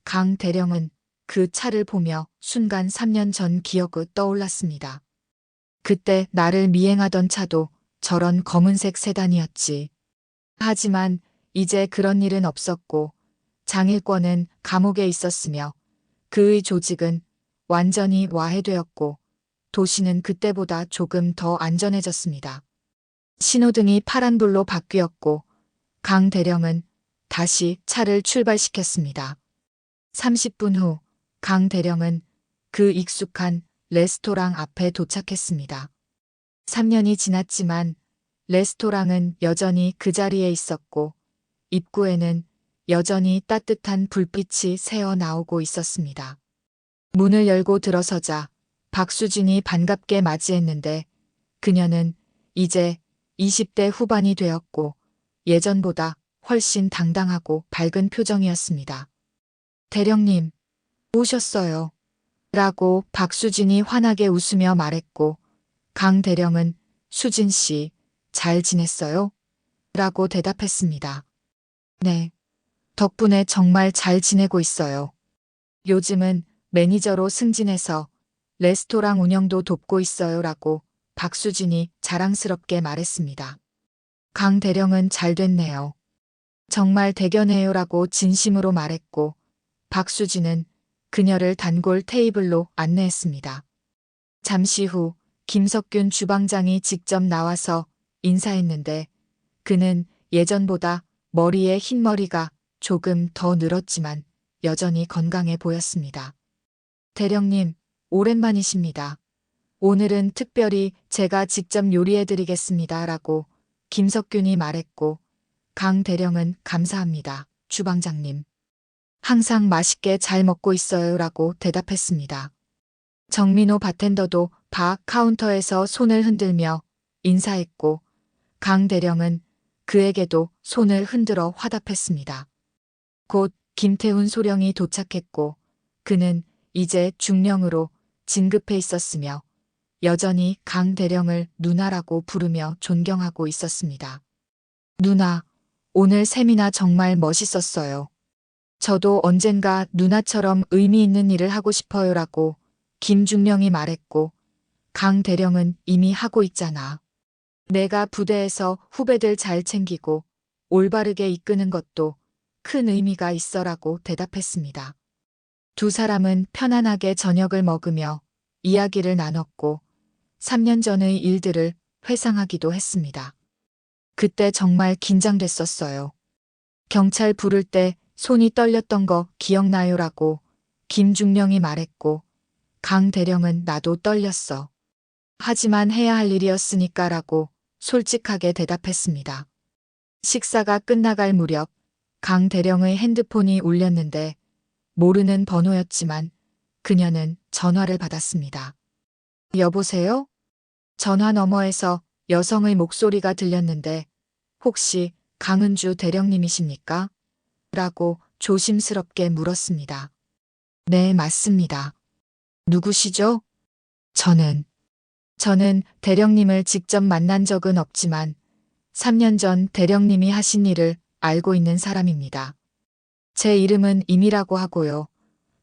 강 대령은 그 차를 보며 순간 3년 전 기억이 떠올랐습니다. 그때 나를 미행하던 차도 저런 검은색 세단이었지. 하지만 이제 그런 일은 없었고 장일권은 감옥에 있었으며 그의 조직은 완전히 와해되었고 도시는 그때보다 조금 더 안전해졌습니다. 신호등이 파란불로 바뀌었고 강 대령은 다시 차를 출발시켰습니다. 30분 후 강 대령은 그 익숙한 레스토랑 앞에 도착했습니다. 3년이 지났지만 레스토랑은 여전히 그 자리에 있었고 입구에는 여전히 따뜻한 불빛이 새어 나오고 있었습니다. 문을 열고 들어서자 박수진이 반갑게 맞이했는데 그녀는 이제 20대 후반이 되었고 예전보다 훨씬 당당하고 밝은 표정이었습니다. 대령님, 오셨어요. 라고 박수진이 환하게 웃으며 말했고 강 대령은 수진 씨, 잘 지냈어요? 라고 대답했습니다. 네. 덕분에 정말 잘 지내고 있어요. 요즘은 매니저로 승진해서 레스토랑 운영도 돕고 있어요. 라고 박수진이 자랑스럽게 말했습니다. 강 대령은 잘 됐네요. 정말 대견해요. 라고 진심으로 말했고 박수진은 그녀를 단골 테이블로 안내했습니다. 잠시 후 김석균 주방장이 직접 나와서 인사했는데 그는 예전보다 머리에 흰머리가 조금 더 늘었지만 여전히 건강해 보였습니다. 대령님, 오랜만이십니다. 오늘은 특별히 제가 직접 요리해드리겠습니다. 라고 김석균이 말했고 강 대령은 감사합니다. 주방장님. 항상 맛있게 잘 먹고 있어요. 라고 대답했습니다. 정민호 바텐더도 바 카운터에서 손을 흔들며 인사했고 강 대령은 그에게도 손을 흔들어 화답했습니다. 곧 김태훈 소령이 도착했고 그는 이제 중령으로 진급해 있었으며 여전히 강 대령을 누나라고 부르며 존경하고 있었습니다. 누나, 오늘 세미나 정말 멋있었어요. 저도 언젠가 누나처럼 의미 있는 일을 하고 싶어요. 라고 김중령이 말했고 강 대령은 이미 하고 있잖아. 내가 부대에서 후배들 잘 챙기고 올바르게 이끄는 것도 큰 의미가 있어라고 대답했습니다. 두 사람은 편안하게 저녁을 먹으며 이야기를 나눴고 3년 전의 일들을 회상하기도 했습니다. 그때 정말 긴장됐었어요. 경찰 부를 때 손이 떨렸던 거 기억나요? 라고 김중령이 말했고 강 대령은 나도 떨렸어. 하지만 해야 할 일이었으니까라고 솔직하게 대답했습니다. 식사가 끝나갈 무렵 강 대령의 핸드폰이 울렸는데 모르는 번호였지만 그녀는 전화를 받았습니다. 여보세요? 전화 너머에서 여성의 목소리가 들렸는데 혹시 강은주 대령님이십니까? 라고 조심스럽게 물었습니다. 네, 맞습니다. 누구시죠? 저는 대령님을 직접 만난 적은 없지만 3년 전 대령님이 하신 일을 알고 있는 사람입니다. 제 이름은 임이라고 하고요.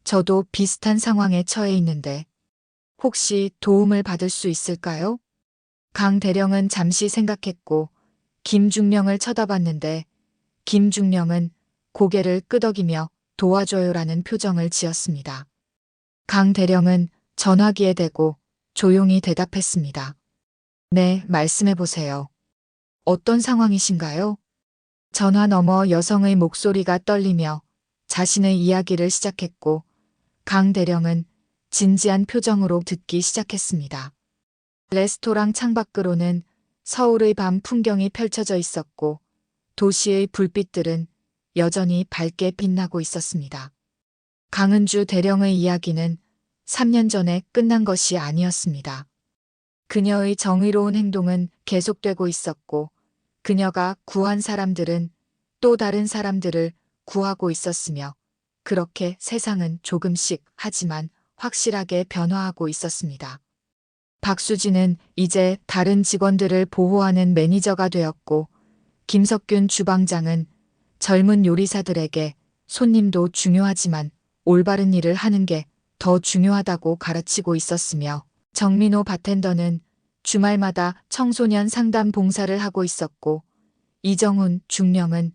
저도 비슷한 상황에 처해 있는데 혹시 도움을 받을 수 있을까요? 강 대령은 잠시 생각했고 김중령을 쳐다봤는데 김중령은 고개를 끄덕이며 도와줘요라는 표정을 지었습니다. 강 대령은 전화기에 대고 조용히 대답했습니다. 네, 말씀해 보세요. 어떤 상황이신가요? 전화 너머 여성의 목소리가 떨리며 자신의 이야기를 시작했고 강 대령은 진지한 표정으로 듣기 시작했습니다. 레스토랑 창밖으로는 서울의 밤 풍경이 펼쳐져 있었고 도시의 불빛들은 여전히 밝게 빛나고 있었습니다. 강은주 대령의 이야기는 3년 전에 끝난 것이 아니었습니다. 그녀의 정의로운 행동은 계속되고 있었고 그녀가 구한 사람들은 또 다른 사람들을 구하고 있었으며 그렇게 세상은 조금씩 하지만 확실하게 변화하고 있었습니다. 박수진은 이제 다른 직원들을 보호하는 매니저가 되었고 김석균 주방장은 젊은 요리사들에게 손님도 중요하지만 올바른 일을 하는 게 더 중요하다고 가르치고 있었으며 정민호 바텐더는 주말마다 청소년 상담 봉사를 하고 있었고 이정훈 중령은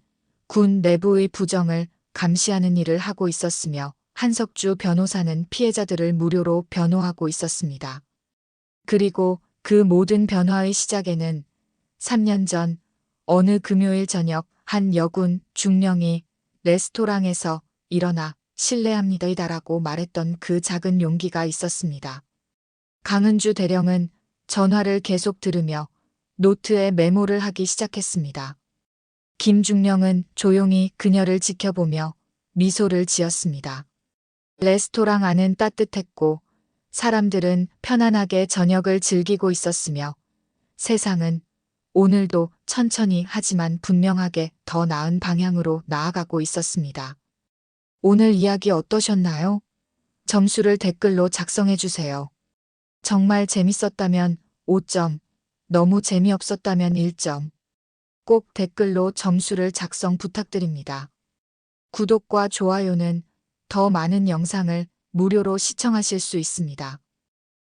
군 내부의 부정을 감시하는 일을 하고 있었으며 한석주 변호사는 피해자들을 무료로 변호하고 있었습니다. 그리고 그 모든 변화의 시작에는 3년 전 어느 금요일 저녁 한 여군 중령이 레스토랑에서 일어나 실례합니다라고 말했던 그 작은 용기가 있었습니다. 강은주 대령은 전화를 계속 들으며 노트에 메모를 하기 시작했습니다. 김중령은 조용히 그녀를 지켜보며 미소를 지었습니다. 레스토랑 안은 따뜻했고 사람들은 편안하게 저녁을 즐기고 있었으며 세상은 오늘도 천천히 하지만 분명하게 더 나은 방향으로 나아가고 있었습니다. 오늘 이야기 어떠셨나요? 점수를 댓글로 작성해 주세요. 정말 재밌었다면 5점, 너무 재미없었다면 1점. 꼭 댓글로 점수를 작성 부탁드립니다. 구독과 좋아요는 더 많은 영상을 무료로 시청하실 수 있습니다.